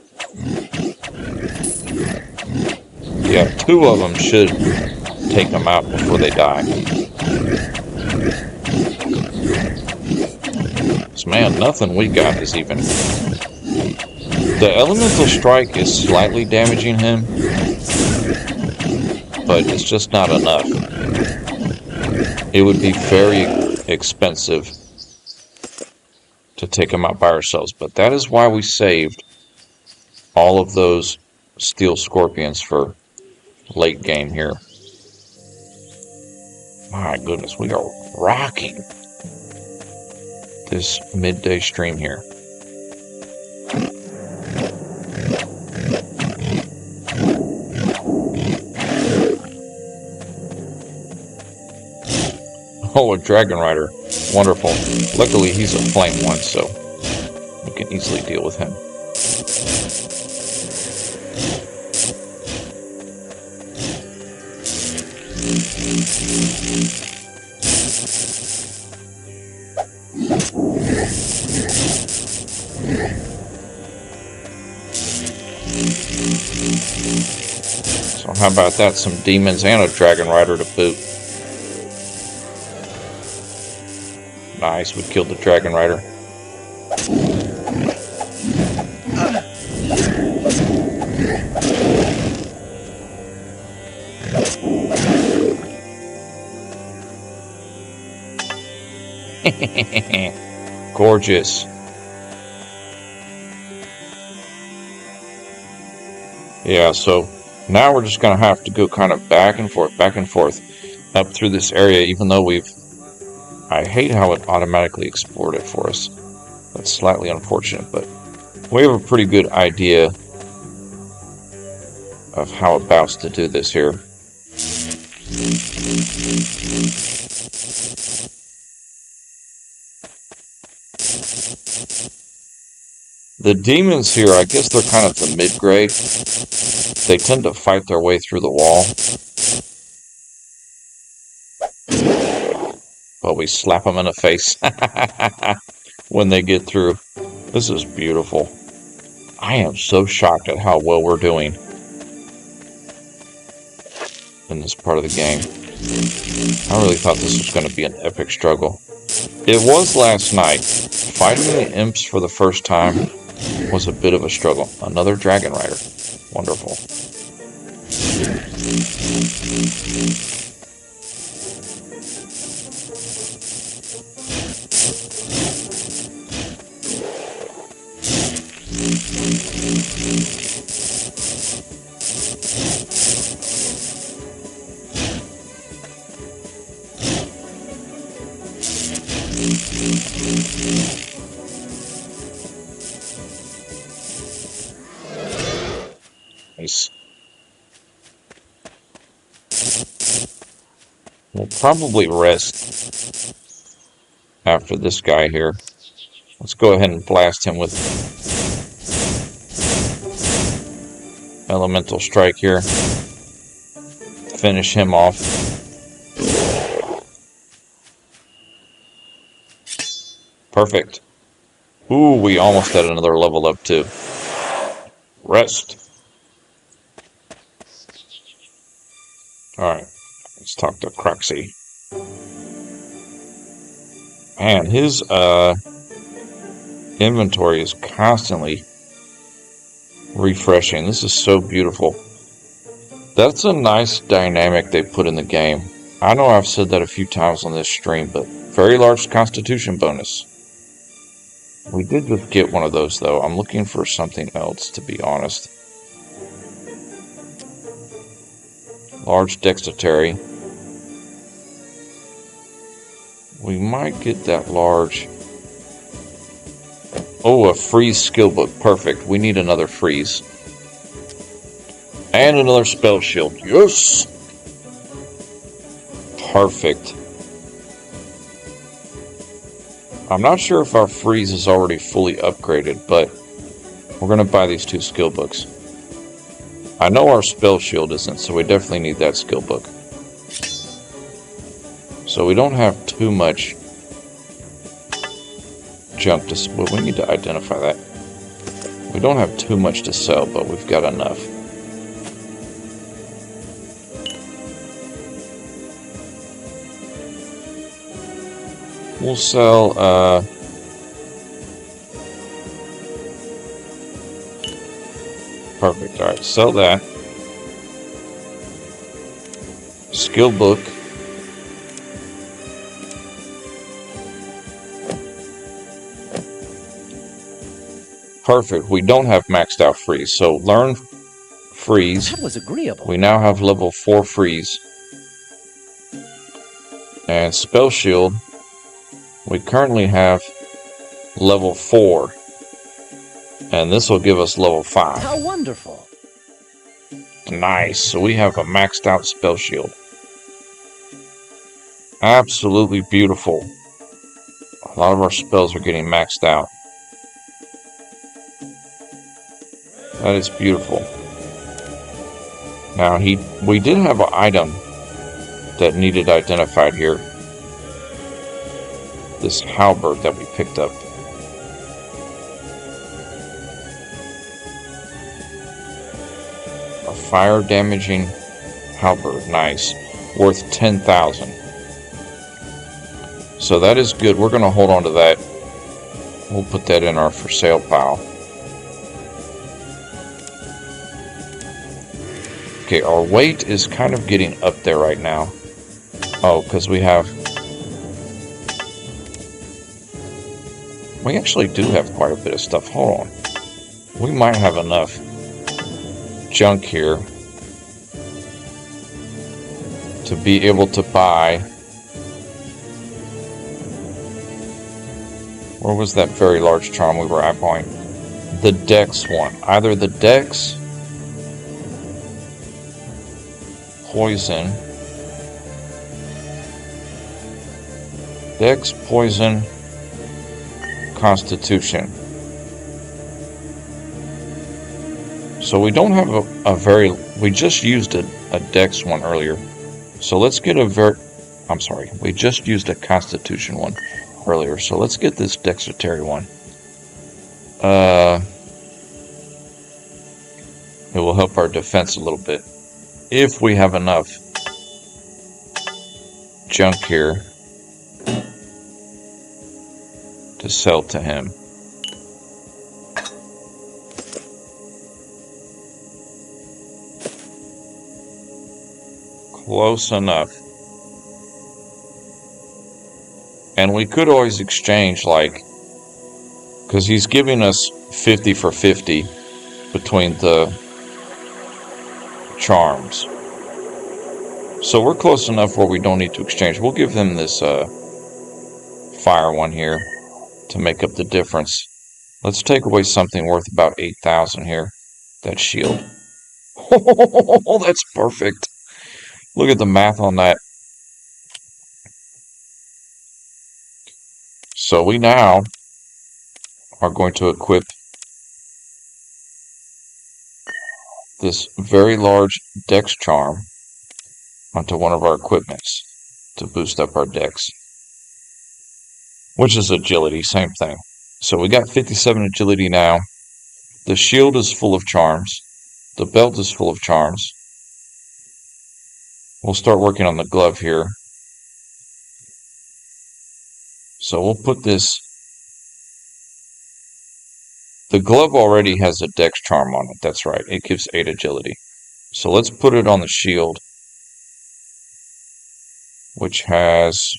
Yeah, 2 of them should take them out before they die. So man, nothing we got is even... The elemental strike is slightly damaging him, but it's just not enough. It would be very expensive to take him out by ourselves, but that is why we saved all of those steel scorpions for late game here. My goodness, we are rocking this midday stream here. Oh, a dragon rider. Wonderful. Luckily, he's a flame one, so we can easily deal with him. So how about that? Some demons and a dragon rider to boot. Nice, we killed the dragon rider. Gorgeous. Yeah, so now we're just going to have to go kind of back and forth up through this area, even though I hate how it automatically explored it for us. That's slightly unfortunate, but we have a pretty good idea of how about to do this here. The demons here, I guess they're kind of the mid-grade. They tend to fight their way through the wall. But we slap them in the face when they get through. This is beautiful. I am so shocked at how well we're doing in this part of the game. I really thought this was going to be an epic struggle. It was last night. Fighting the imps for the first time was a bit of a struggle. Another dragon rider. Wonderful. Nice. We'll probably rest after this guy here. Let's go ahead and blast him with elemental strike here. Finish him off. Perfect. Ooh, we almost had another level up too. Rest. Alright, let's talk to Croxy. Man, his inventory is constantly refreshing. This is so beautiful. That's a nice dynamic they put in the game. I know I've said that a few times on this stream, but very large constitution bonus. We did just get one of those, though. I'm looking for something else, to be honest. Large dexterity. We might get that large. Oh, a freeze skill book. Perfect. We need another freeze. And another spell shield. Yes! Perfect. I'm not sure if our freeze is already fully upgraded, but we're going to buy these 2 skill books. I know our spell shield isn't, so we definitely need that skill book. So we don't have too much junk to... Well, we need to identify that. We don't have too much to sell, but we've got enough. We'll sell, perfect, alright, sell that. Skill book. Perfect, we don't have maxed out freeze, so learn freeze. That was agreeable. We now have level 4 freeze. And spell shield, we currently have level 4. And this will give us level 5. How wonderful. Nice, so we have a maxed out spell shield. Absolutely beautiful. A lot of our spells are getting maxed out. That is beautiful. Now, we did have an item that needed identified here. This halberd that we picked up. A fire damaging halberd, nice. Worth 10,000. So that is good. We're going to hold on to that. We'll put that in our for sale pile. Okay, our weight is kind of getting up there right now. Oh, because we actually do have quite a bit of stuff. Hold on. We might have enough junk here to be able to buy. Where was that very large charm we were eyeballing? The Dex one. Either the Dex, Poison, Dex, Poison, Constitution. So we don't have a very... We just used a Dex one earlier. So let's get I'm sorry. We just used a Constitution one earlier. So let's get this Dexterity one. It will help our defense a little bit. If we have enough junk here to sell to him. Close enough. And we could always exchange, like, because he's giving us 50 for 50 between the charms. So we're close enough where we don't need to exchange. We'll give him this fire one here to make up the difference. Let's take away something worth about 8,000 here. That shield. Oh, that's perfect. Look at the math on that. So we now are going to equip this very large dex charm onto one of our equipments to boost up our dex. Which is agility, same thing. So we got 57 agility now. The shield is full of charms. The belt is full of charms. We'll start working on the glove here. So we'll put this... The glove already has a dex charm on it, that's right. It gives 8 agility. So let's put it on the shield, which has...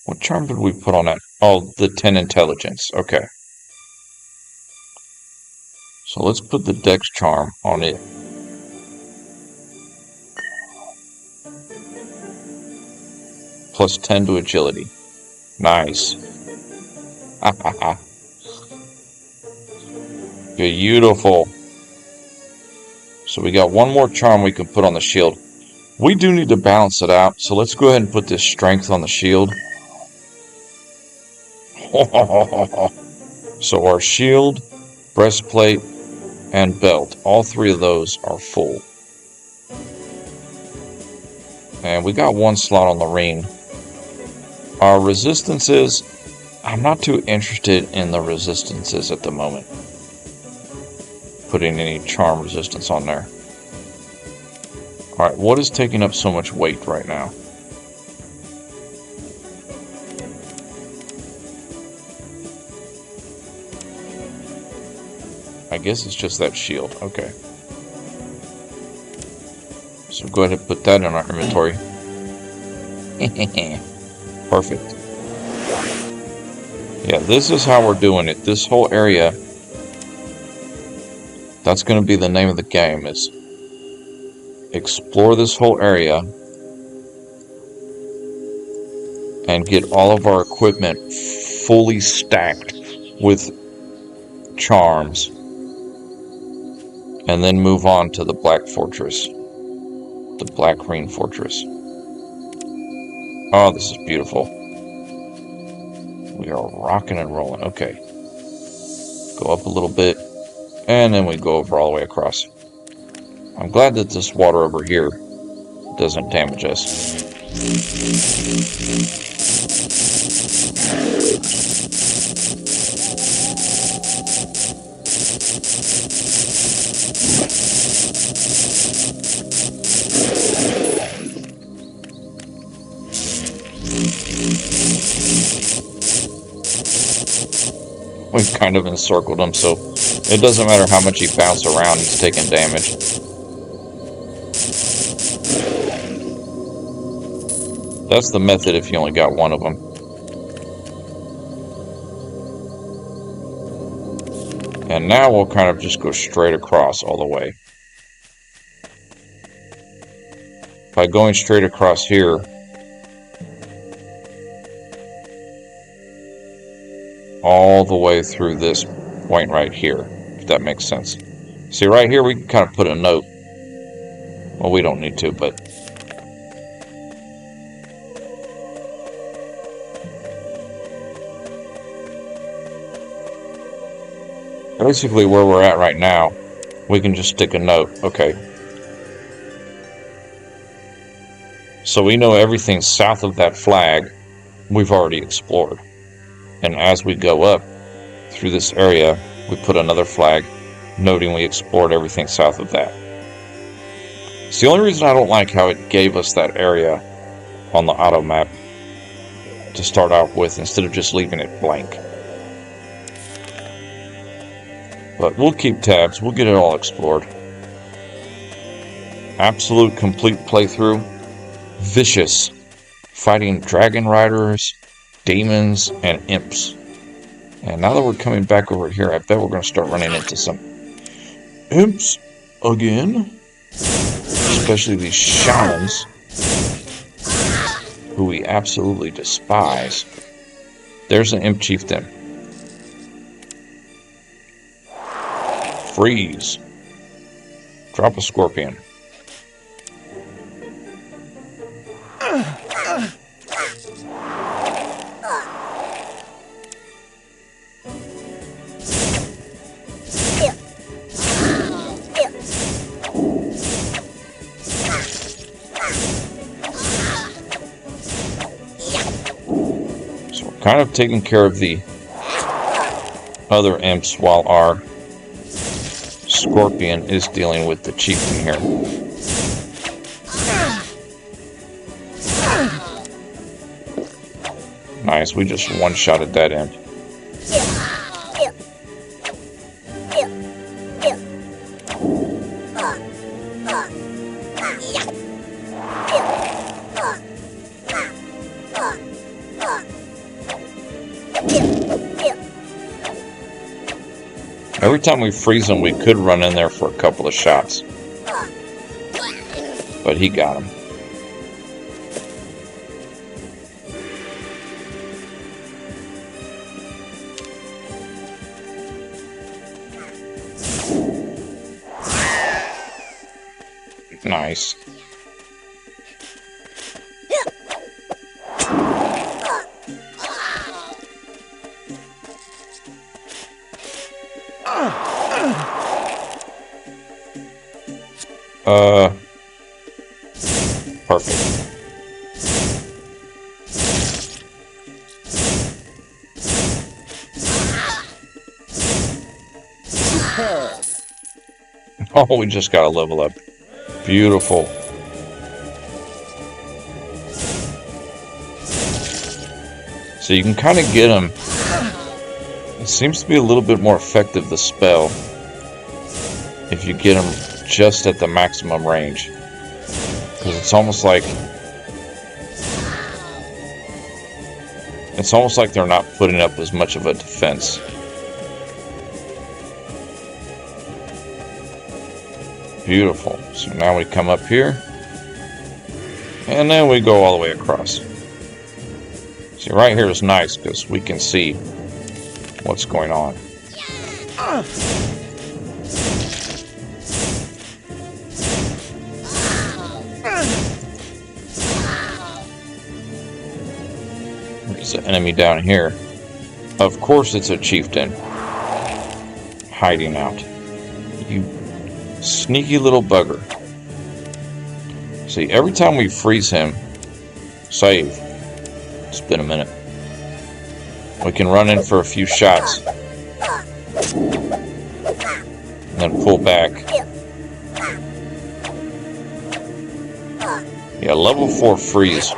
What charm did we put on that? Oh, the 10 intelligence. Okay. So let's put the dex charm on it. Plus 10 to agility. Nice. Beautiful. So we got one more charm we can put on the shield. We do need to balance it out, so let's go ahead and put this strength on the shield. So our shield, breastplate, and belt, all three of those are full. And we got one slot on the ring. Our resistances, I'm not too interested in the resistances at the moment. Putting any charm resistance on there. Alright, what is taking up so much weight right now? I guess it's just that shield. Okay. So go ahead and put that in our inventory. Perfect. Yeah, this is how we're doing it. This whole area, that's going to be the name of the game, is explore this whole area and get all of our equipment fully stacked with charms, and then move on to the Black Fortress, the Black Green Fortress. Oh, this is beautiful. We are rocking and rolling. Okay. Go up a little bit, and then we go over all the way across. I'm glad that this water over here doesn't damage us. We've kind of encircled him, so it doesn't matter how much he bounces around, he's taking damage. That's the method if you only got one of them. And now we'll kind of just go straight across all the way. By going straight across here, all the way through this point right here, if that makes sense. See, right here we can kind of put a note. Well, we don't need to, but basically where we're at right now, we can just stick a note. Okay. So we know everything south of that flag we've already explored. And as we go up through this area, we put another flag noting we explored everything south of that. It's the only reason I don't like how it gave us that area on the auto map to start off with instead of just leaving it blank. But we'll keep tabs. We'll get it all explored. Absolute complete playthrough. Vicious. Fighting dragon riders, demons, and imps. And now that we're coming back over here, I bet we're going to start running into some imps again. Especially these shamans, who we absolutely despise. There's an imp chieftain. Freeze. Drop a scorpion. Kind of taking care of the other imps while our scorpion is dealing with the chieftain here. Nice, we just one-shotted that imp. Every time we freeze him, we could run in there for a couple of shots. But he got him. Nice. Perfect. Oh, we just got to level up. Beautiful. So you can kind of get them. It seems to be a little bit more effective, the spell, if you get them just at the maximum range. Because it's almost like they're not putting up as much of a defense. Beautiful. So now we come up here, and then we go all the way across. See, right here is nice because we can see what's going on. There's an enemy down here. Of course it's a chieftain hiding out. You sneaky little bugger. See, every time we freeze him, save. It's been a minute. We can run in for a few shots. And then pull back. Yeah, level 4 freeze.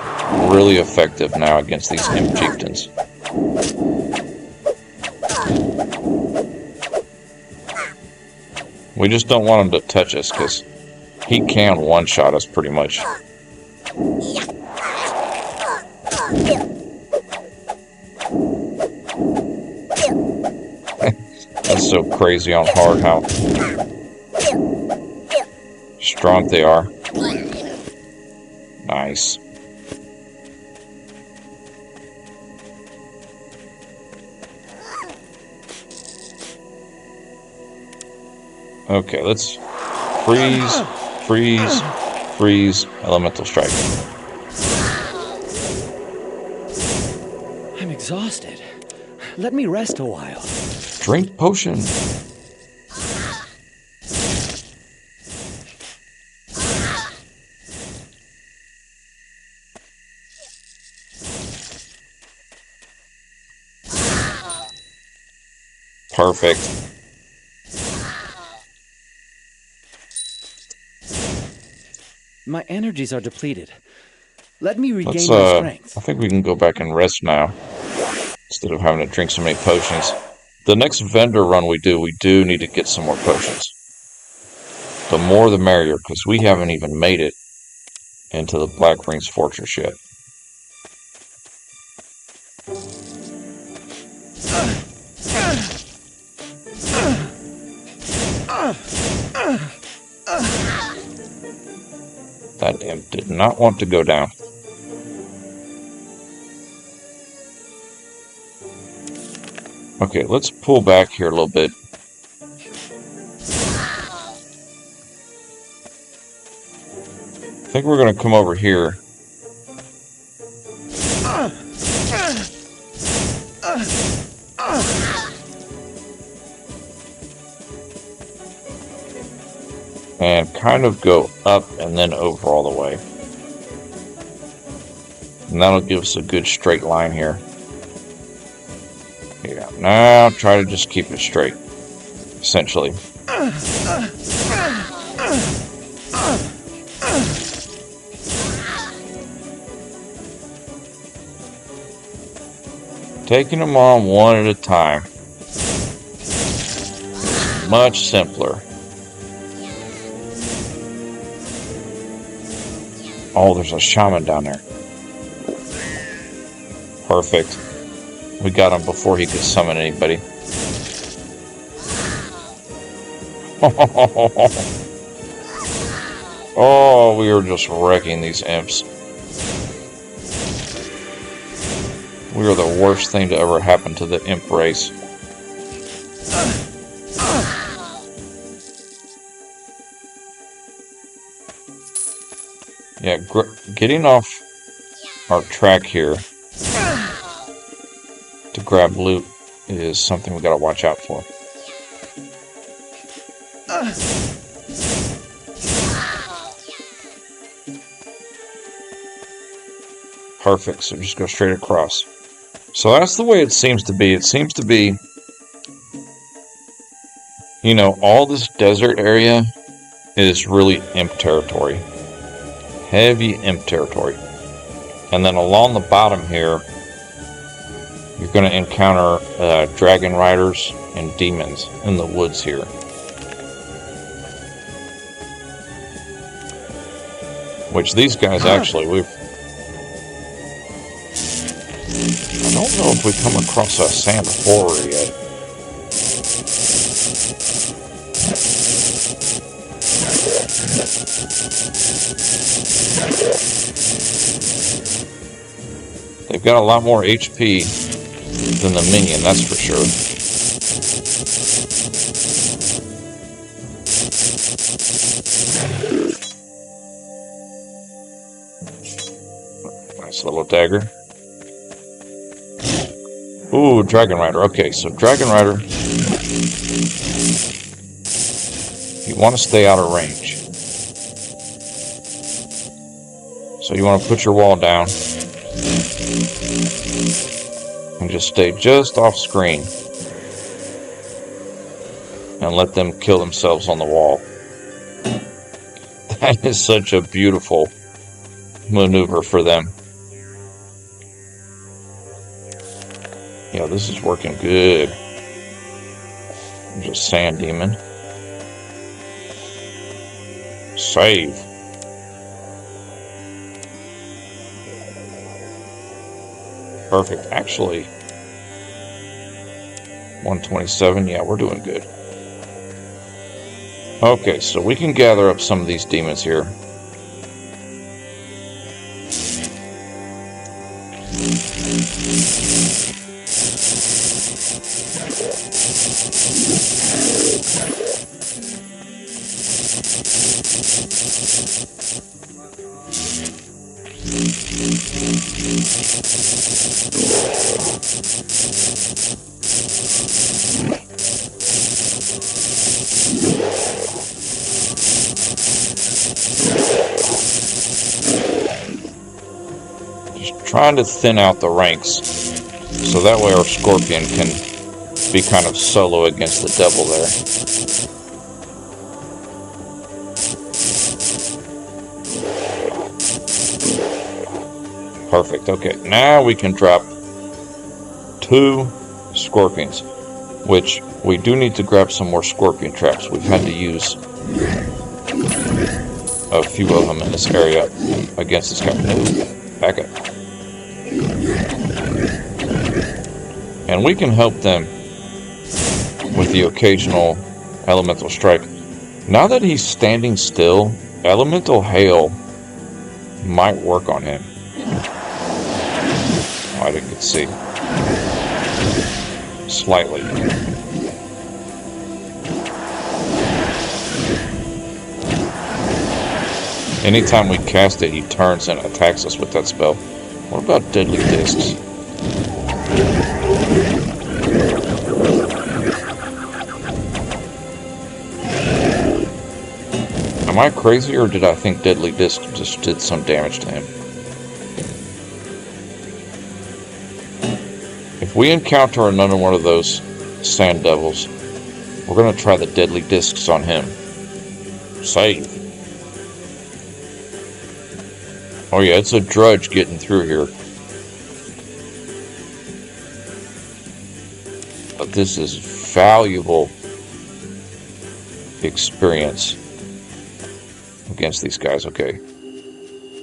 Really effective now against these imp chieftains. We just don't want him to touch us because he can one-shot us pretty much. That's so crazy on hard how strong they are. Nice. Okay, let's freeze, elemental strike. I'm exhausted. Let me rest a while. Drink potion. Perfect. My energies are depleted. Let me regain my strength. I think we can go back and rest now, instead of having to drink so many potions. The next vendor run we do need to get some more potions. The more the merrier, because we haven't even made it into the Black Rings Fortress yet. That imp did not want to go down. Okay, let's pull back here a little bit. I think we're going to come over here. And kind of go up and then over all the way. And that'll give us a good straight line here. Yeah, now try to just keep it straight, essentially. Taking them on one at a time is much simpler. Oh, there's a shaman down there. Perfect. We got him before he could summon anybody. Oh, we are just wrecking these imps. We are the worst thing to ever happen to the imp race. getting off our track here to grab loot is something we gotta watch out for. Perfect, so just go straight across. So that's the way it seems to be. It seems to be, you know, all this desert area is really imp territory. Heavy imp territory. And then along the bottom here, you're going to encounter dragon riders and demons in the woods here. Which these guys actually, I don't know if we've come across a sand horror yet. They've got a lot more HP than the minion, that's for sure. Nice little dagger. Ooh, Dragon Rider. Okay, so Dragon Rider, you want to stay out of range. So you want to put your wall down and just stay just off screen and let them kill themselves on the wall. That is such a beautiful maneuver for them. Yeah, this is working good. There's a sand demon. Save. Perfect. Actually, 127. Yeah, we're doing good. Okay, so we can gather up some of these demons here. Just trying to thin out the ranks so that way our scorpion can be kind of solo against the devil there. Perfect. Okay, now we can drop 2 scorpions, which we do need to grab some more scorpion traps. We've had to use a few of them in this area against this guy. No, back up. And we can help them with the occasional elemental strike. Now that he's standing still, elemental hail might work on him. I didn't get to see. Slightly. Anytime we cast it, he turns and attacks us with that spell. What about deadly discs? Am I crazy, or did I think deadly disc just did some damage to him? If we encounter another one of those sand devils, we're going to try the deadly discs on him. Save. Oh yeah, it's a drudge getting through here. But this is valuable experience against these guys. Okay.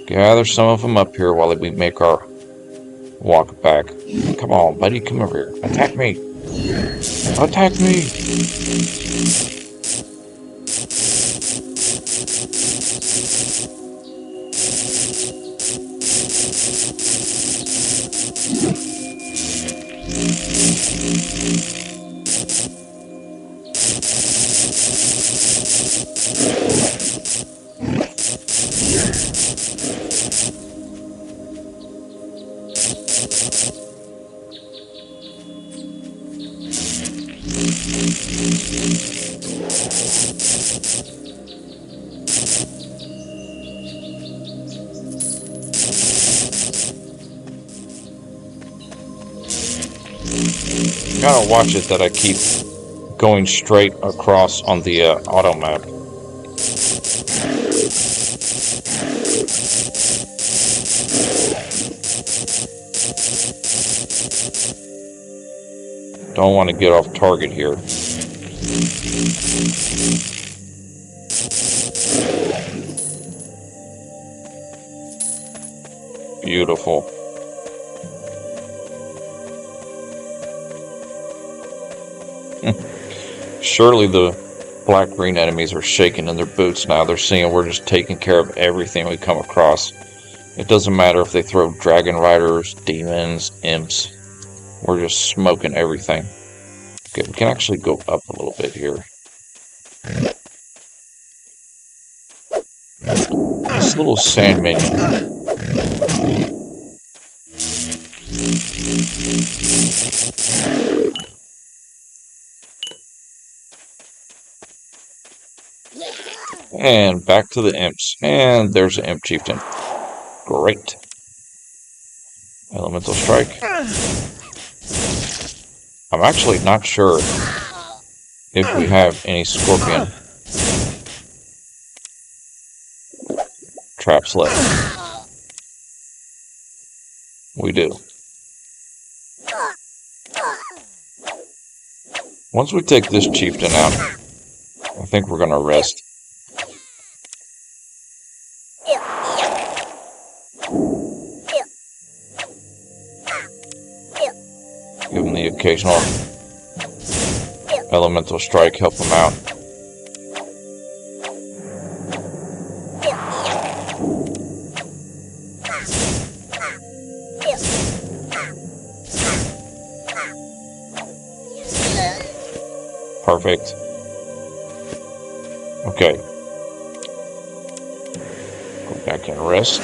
Gather some of them up here while we make our walk back. Come on, buddy, come over here. Attack me! Attack me! Gotta watch it that I keep going straight across on the auto map. Don't want to get off target here. Beautiful. Surely the black-green enemies are shaking in their boots now. They're seeing we're just taking care of everything we come across. It doesn't matter if they throw dragon riders, demons, imps. We're just smoking everything. Okay, we can actually go up a little bit here. This little sand minion. And back to the imps. And there's an imp chieftain. Great. Elemental strike. I'm actually not sure if we have any scorpion traps left. We do. Once we take this chieftain out, I think we're going to rest. Give him the occasional elemental strike, help him out. Perfect. Okay. Go back and rest.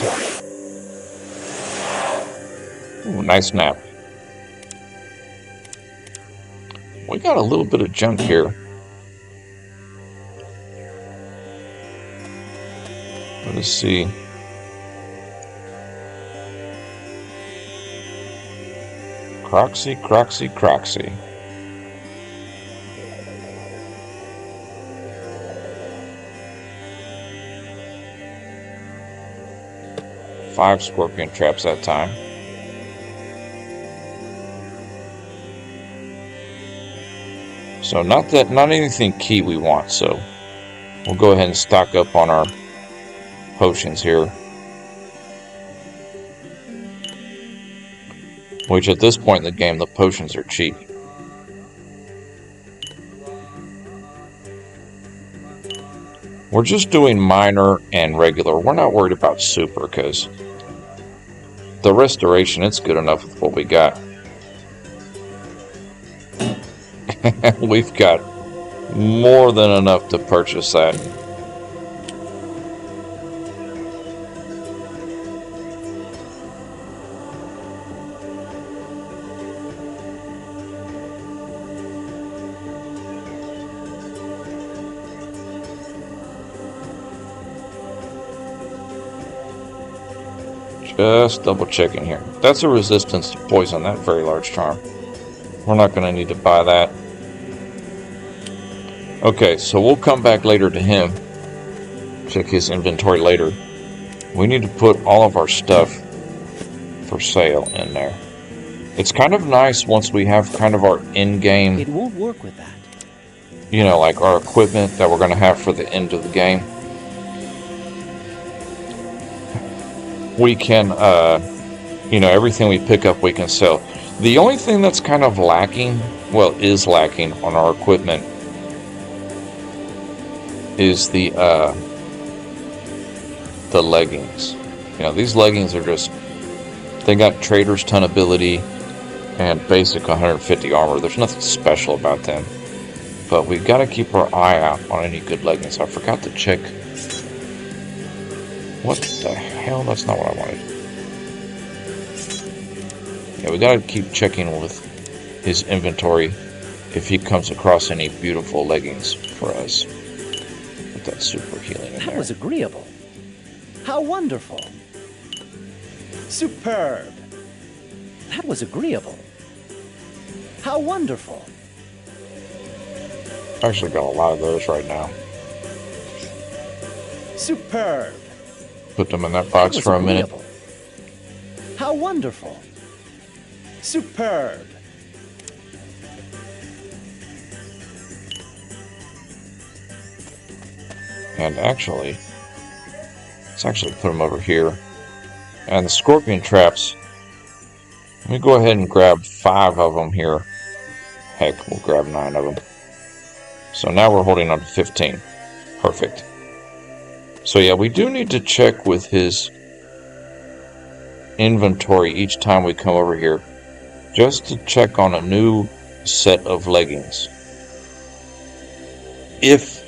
Ooh, nice nap. We got a little bit of junk here. Let us see. Croxy, Croxy, Croxy. Five scorpion traps that time. So not anything key we want, so we'll go ahead and stock up on our potions here. Which at this point in the game, the potions are cheap. We're just doing minor and regular. We're not worried about super, because the restoration, it's good enough with what we got. We've got more than enough to purchase that. Just double checking here. That's a resistance to poison, that very large charm. We're not going to need to buy that. Okay, so we'll come back later to him. Check his inventory later. We need to put all of our stuff for sale in there. It's kind of nice once we have kind of our in-game... It won't work with that. You know, like our equipment that we're going to have for the end of the game. We can, you know, everything we pick up we can sell. The only thing that's kind of lacking, well, is lacking on our equipment is the leggings. You know, these leggings are just, they got Trader's Ton ability and basic 150 armor. There's nothing special about them. But we've got to keep our eye out on any good leggings. I forgot to check. What the hell? That's not what I wanted. Yeah, we got to keep checking with his inventory if he comes across any beautiful leggings for us. Put that super healing in there. That was agreeable. How wonderful. Superb. That was agreeable. How wonderful. Actually got a lot of those right now. Superb. Put them in that box for a minute. How wonderful. Superb. And actually, let's actually put them over here. And the scorpion traps, let me go ahead and grab 5 of them here. Heck, we'll grab 9 of them. So now we're holding on to 15. Perfect. So yeah, we do need to check with his inventory each time we come over here, just to check on a new set of leggings. If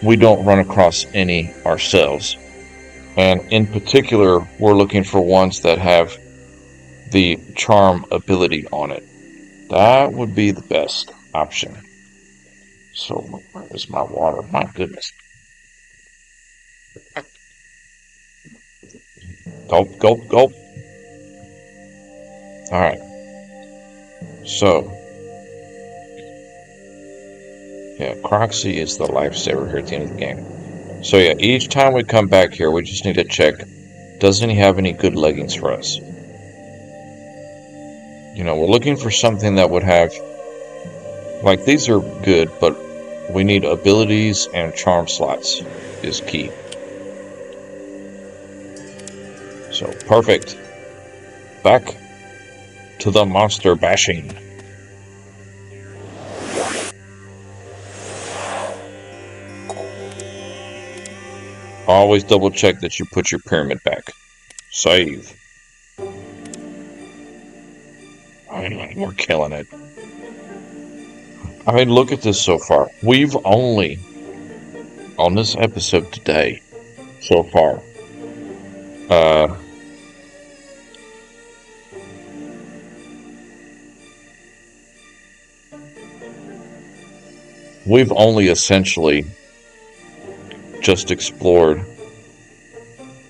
we don't run across any ourselves. And in particular, we're looking for ones that have the charm ability on it. That would be the best option. So, where is my water? My goodness. Gulp, gulp, gulp. Alright. So, yeah, Croxy is the lifesaver here at the end of the game. So yeah, each time we come back here, we just need to check, doesn't he have any good leggings for us? You know, we're looking for something that would have, like, these are good, but we need abilities and charm slots is key. So, perfect. Back to the monster bashing. Always double check that you put your pyramid back. Save. We're killing it. I mean, look at this so far. We've only, on this episode today, so far, we've only essentially just explored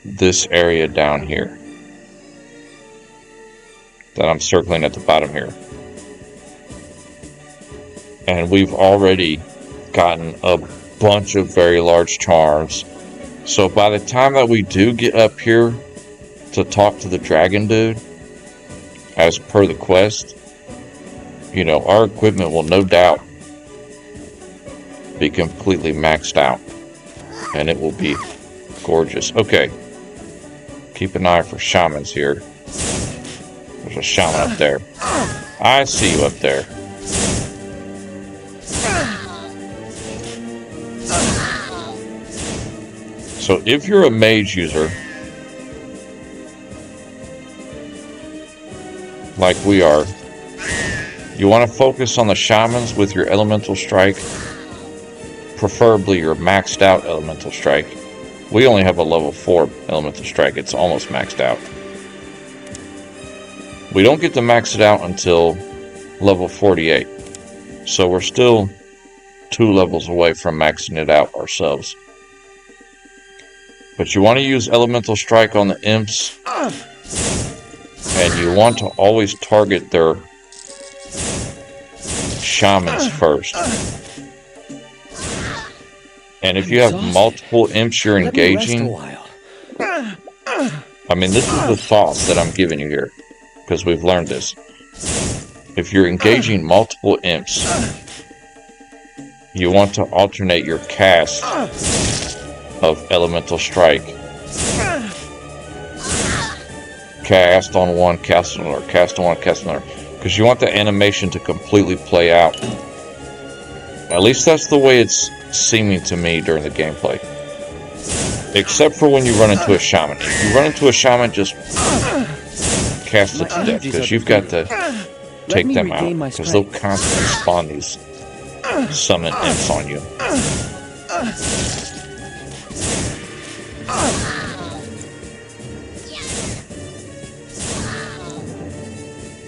this area down here that I'm circling at the bottom here. And we've already gotten a bunch of very large charms. So by the time that we do get up here to talk to the dragon dude, as per the quest, you know, our equipment will no doubt be completely maxed out. And it will be gorgeous. Okay. Keep an eye for shamans here. There's a shaman up there. I see you up there. So if you're a mage user, like we are, you want to focus on the shamans with your elemental strike, preferably your maxed out elemental strike. We only have a level 4 elemental strike. It's almost maxed out. We don't get to max it out until level 48. So we're still 2 levels away from maxing it out ourselves. But you want to use elemental strike on the imps. And you want to always target their shamans first. And if you have multiple imps you're engaging, I mean, this is the sauce that I'm giving you here, because we've learned this. If you're engaging multiple imps, you want to alternate your cast of elemental strike. Cast on one, cast on another, cast on one, cast on another. Because you want the animation to completely play out. At least that's the way it's seeming to me during the gameplay. Except for when you run into a shaman. If you run into a shaman, just cast it to death. Because you've got to take them out. Because they'll constantly spawn these summon imps on you.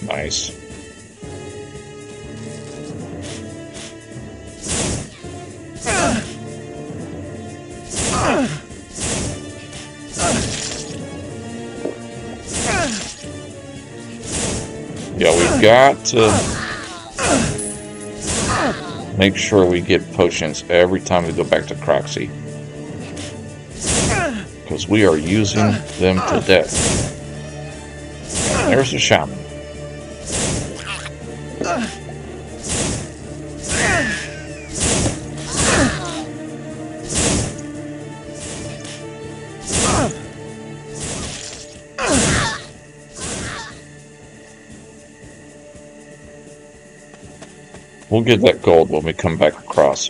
Nice. Yeah, we've got to Make sure we get potions every time we go back to Croxy. Because we are using them to death. And there's the shaman. We'll get that gold when we come back across.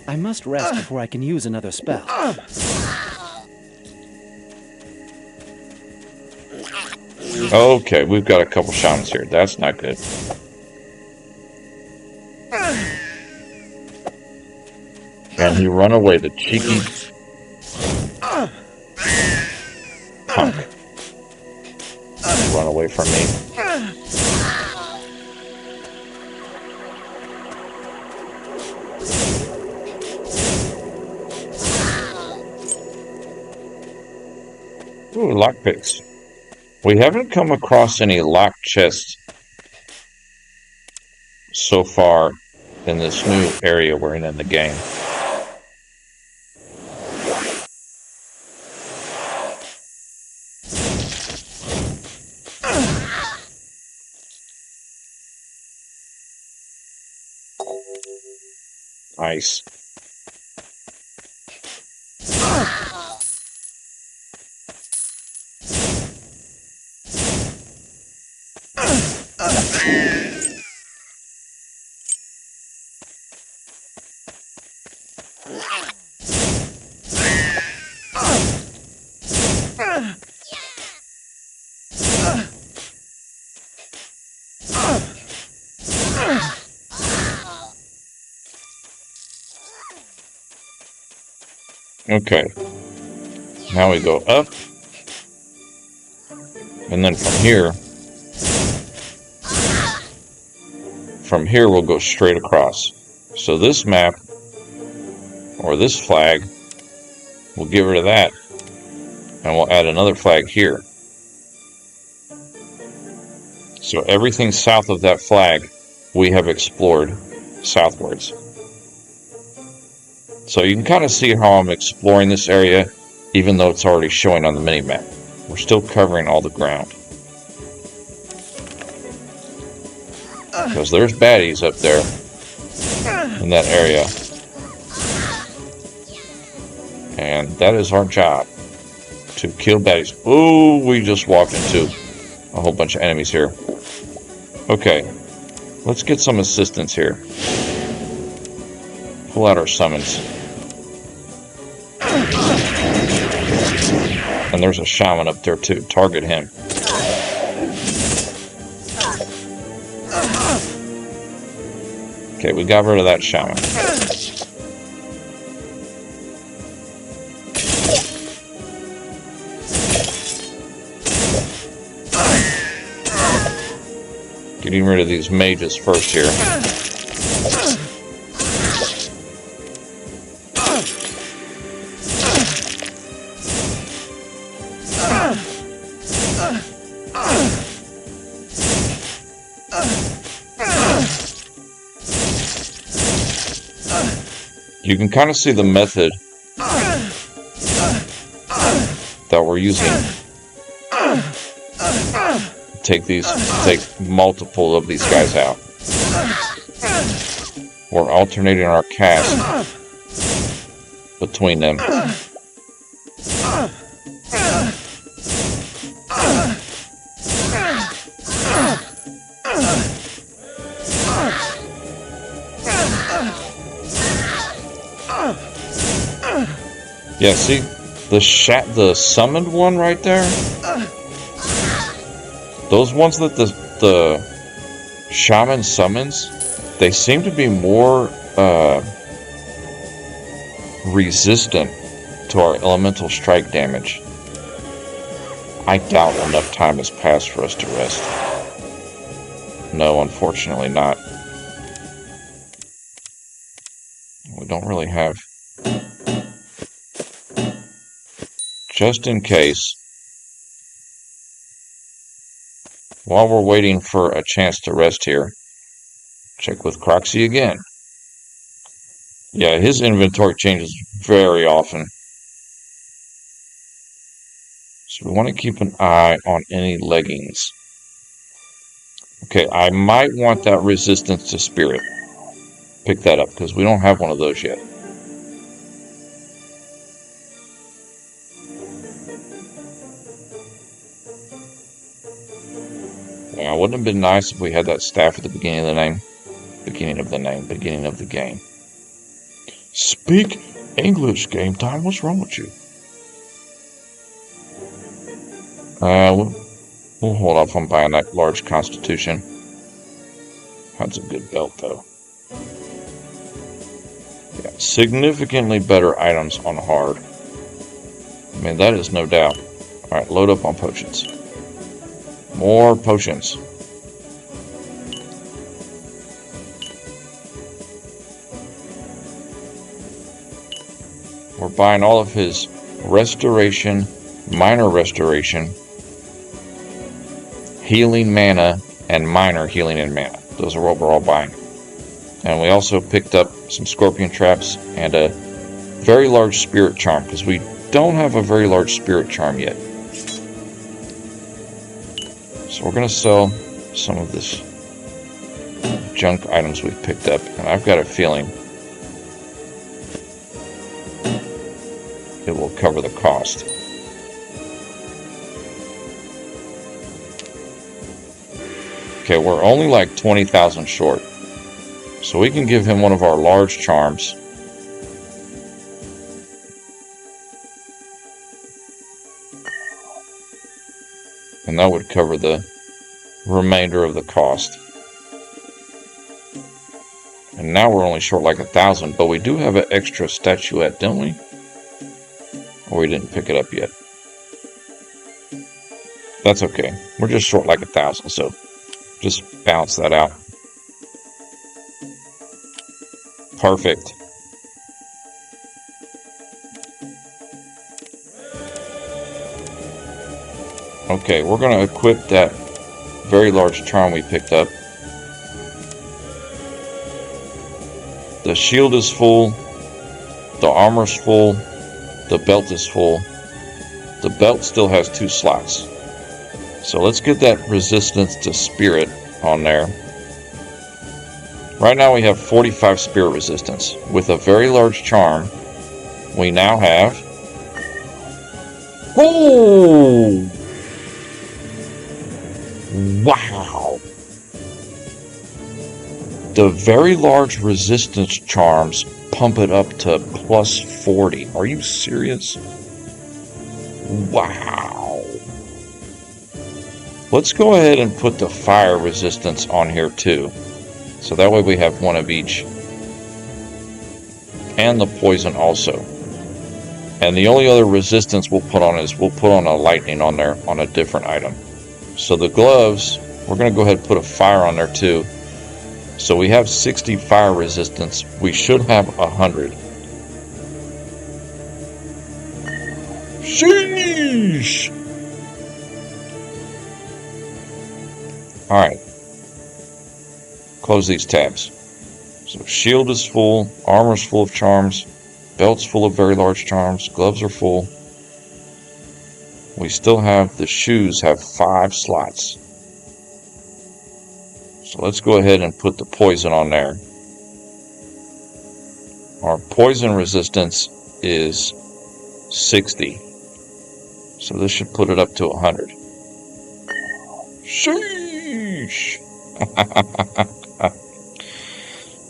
I must rest before I can use another spell. Okay, we've got a couple shamans here. That's not good. And he run away, the cheeky punk. Run away from me. Ooh, lockpicks. We haven't come across any locked chests so far in this new area we're in the game. Nice. Okay. Now we go up. And then from here we'll go straight across. So this map, or this flag, we'll get rid of that. And we'll add another flag here. So everything south of that flag, we have explored southwards. So you can kind of see how I'm exploring this area, even though it's already showing on the mini-map. We're still covering all the ground. Because there's baddies up there in that area. And that is our job, to kill baddies. Ooh, we just walked into a whole bunch of enemies here. Okay, let's get some assistance here. Pull out our summons. And there's a shaman up there too. Target him. Okay, we got rid of that shaman. Getting rid of these mages first here. You can kind of see the method that we're using. Take multiple of these guys out. We're alternating our cast between them. Yeah, see the summoned one right there. Those ones that the shaman summons, they seem to be more resistant to our elemental strike damage. I doubt enough time has passed for us to rest. No, unfortunately not. We don't really have. Just in case, While we're waiting for a chance to rest here, check with Croxy again. Yeah, his inventory changes very often. So we want to keep an eye on any leggings. Okay, I might want that resistance to spirit. Pick that up, because we don't have one of those yet. Yeah, wouldn't it have been nice if we had that staff at the beginning of the name? Beginning of the game. Speak English, game time. What's wrong with you? We'll hold off on buying that large constitution. That's a good belt, though. Yeah, significantly better items on hard. I mean, that is no doubt. Alright, load up on potions. More potions. We're buying all of his restoration, minor restoration, healing mana, and minor healing and mana. Those are what we're all buying. And we also picked up some scorpion traps and a very large spirit charm, because we don't have a very large spirit charm yet. So we're going to sell some of this junk items we've picked up, and I've got a feeling it will cover the cost. Okay, we're only like 20,000 short, so we can give him one of our large charms. And that would cover the remainder of the cost. And now we're only short like 1,000, but we do have an extra statuette, don't we? Or we didn't pick it up yet. That's okay. We're just short like 1,000, so just balance that out. Perfect. Okay, we're going to equip that very large charm we picked up. The shield is full. The armor's full. The belt is full. The belt still has 2 slots. So let's get that resistance to spirit on there. Right now we have 45 spirit resistance. With a very large charm, we now have... Oh! Wow! The very large resistance charms pump it up to plus 40. Are you serious? Wow! Let's go ahead and put the fire resistance on here too. So that way we have one of each. And the poison also. And the only other resistance we'll put on is we'll put on a lightning on there on a different item. So the gloves, we're going to go ahead and put a fire on there too. So we have 60 fire resistance. We should have 100. Sheesh! Alright. Close these tabs. So shield is full, armor's full of charms, belt's full of very large charms, gloves are full. We still have the shoes have 5 slots. So let's go ahead and put the poison on there. Our poison resistance is 60. So this should put it up to 100. Sheesh!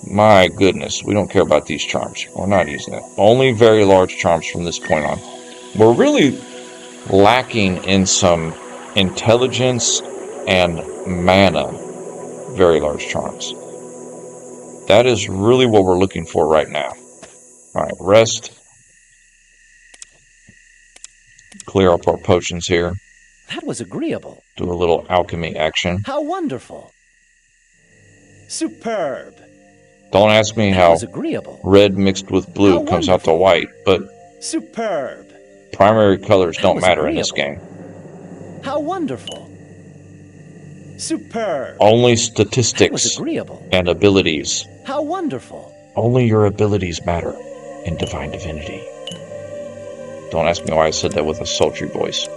My goodness, we don't care about these charms. We're not using it. Only very large charms from this point on. We're really lacking in some intelligence and mana. Very large charms. That is really what we're looking for right now. Alright, rest. Clear up our potions here. That was agreeable. Do a little alchemy action. How wonderful. Superb. Don't ask me how red mixed with blue comes out to white, but superb. Primary colors don't matter in this game. How wonderful. Superb. Only That was statistics agreeable. and abilities. How wonderful. Only your abilities matter in Divine Divinity. Don't ask me why I said that with a sultry voice.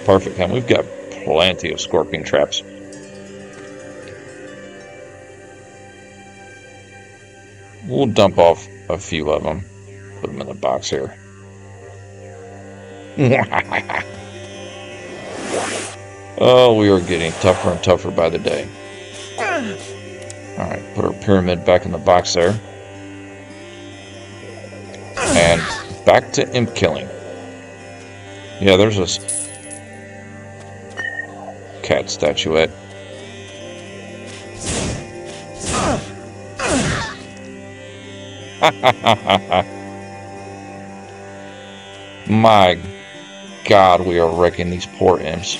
Perfect, and we've got plenty of scorpion traps. We'll dump off a few of them. Put them in the box here. Oh, we are getting tougher and tougher by the day. Alright, put our pyramid back in the box there. And back to imp killing. Yeah, there's this cat statuette. My God, we are wrecking these poor imps.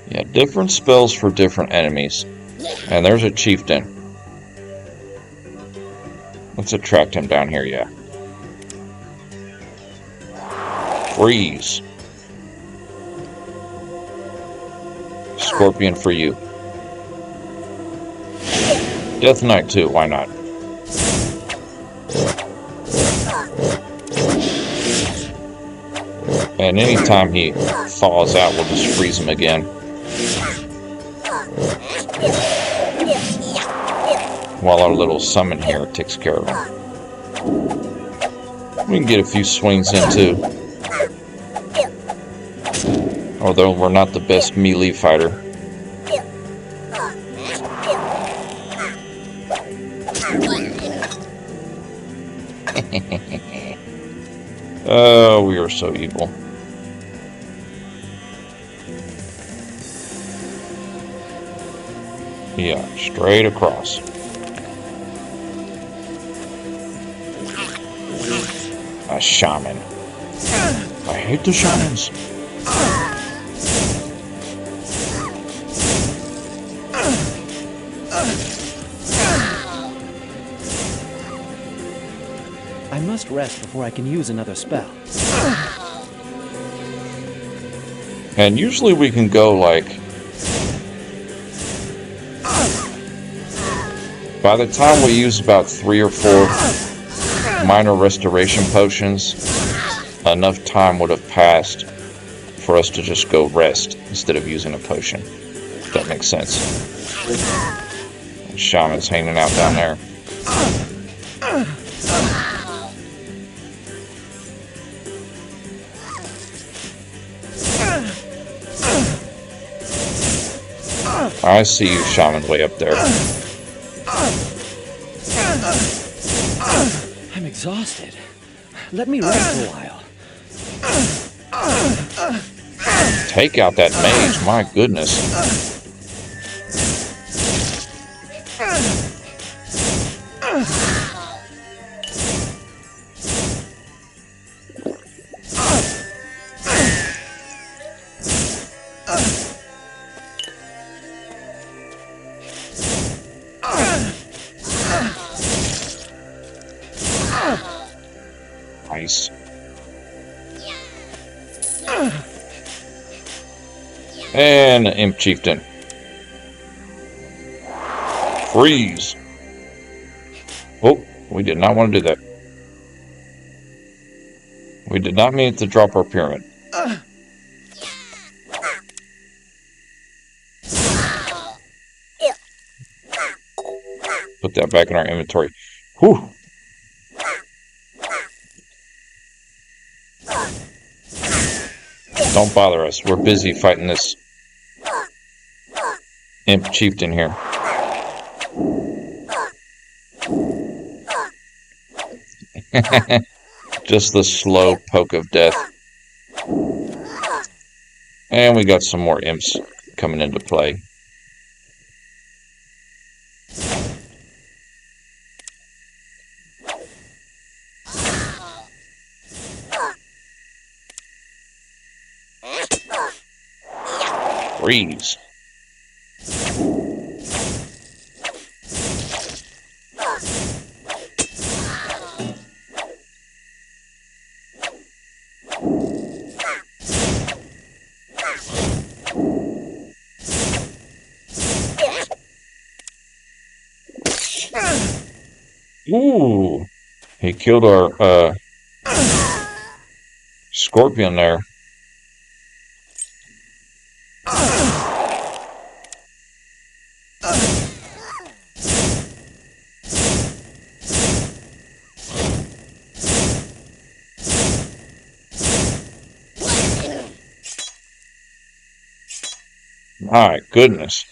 Yeah, different spells for different enemies. And there's a chieftain. Let's attract him down here, yeah. Freeze. Scorpion for you. Death Knight too, why not? And anytime he thaws out, we'll just freeze him again. While our little summon here takes care of him. We can get a few swings in too. Although we're not the best melee fighter. Oh, we are so evil. Yeah, straight across. A shaman. I hate the shamans. I must rest before I can use another spell. And usually we can go like... By the time we use about 3 or 4 minor restoration potions, enough time would have passed for us to just go rest instead of using a potion. If that makes sense. Shaman's hanging out down there. I see you, Shaman, way up there. I'm exhausted. Let me rest a while. Take out that mage, my goodness. Nice. And Imp Chieftain. Freeze. Oh, we did not want to do that. We did not mean to drop our pyramid. Put that back in our inventory. Whew. Don't bother us. We're busy fighting this Imp Chieftain here. Just the slow poke of death. And we got some more imps coming into play. Freeze. Ooh, he killed our scorpion there. My goodness.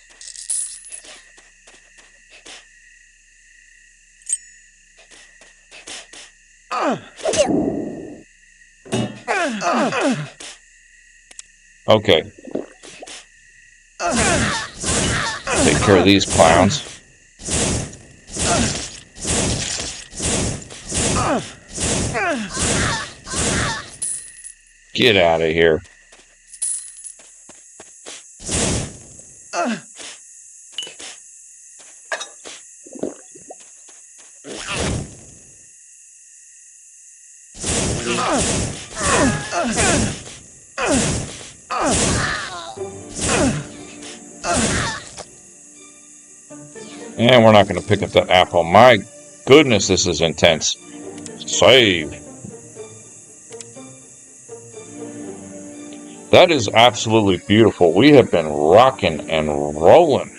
Okay. Take care of these clowns. Get out of here. And we're not going to pick up that apple. My goodness, this is intense. Save. That is absolutely beautiful. We have been rocking and rolling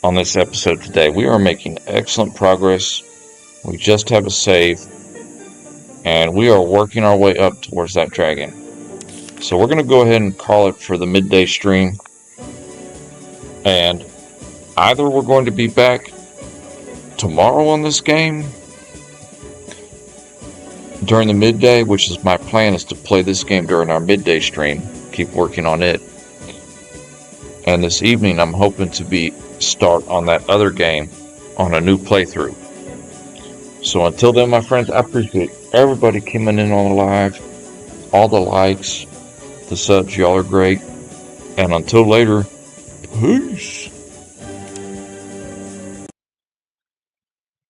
on this episode today. We are making excellent progress. We just have a save. And we are working our way up towards that dragon. So we're going to go ahead and call it for the midday stream. And either we're going to be back tomorrow on this game during the midday, which is my plan, is to play this game during our midday stream. Keep working on it. And this evening I'm hoping to start on that other game on a new playthrough. So until then, my friends, I appreciate everybody coming in on the live, all the likes, the subs, y'all are great. And until later, peace.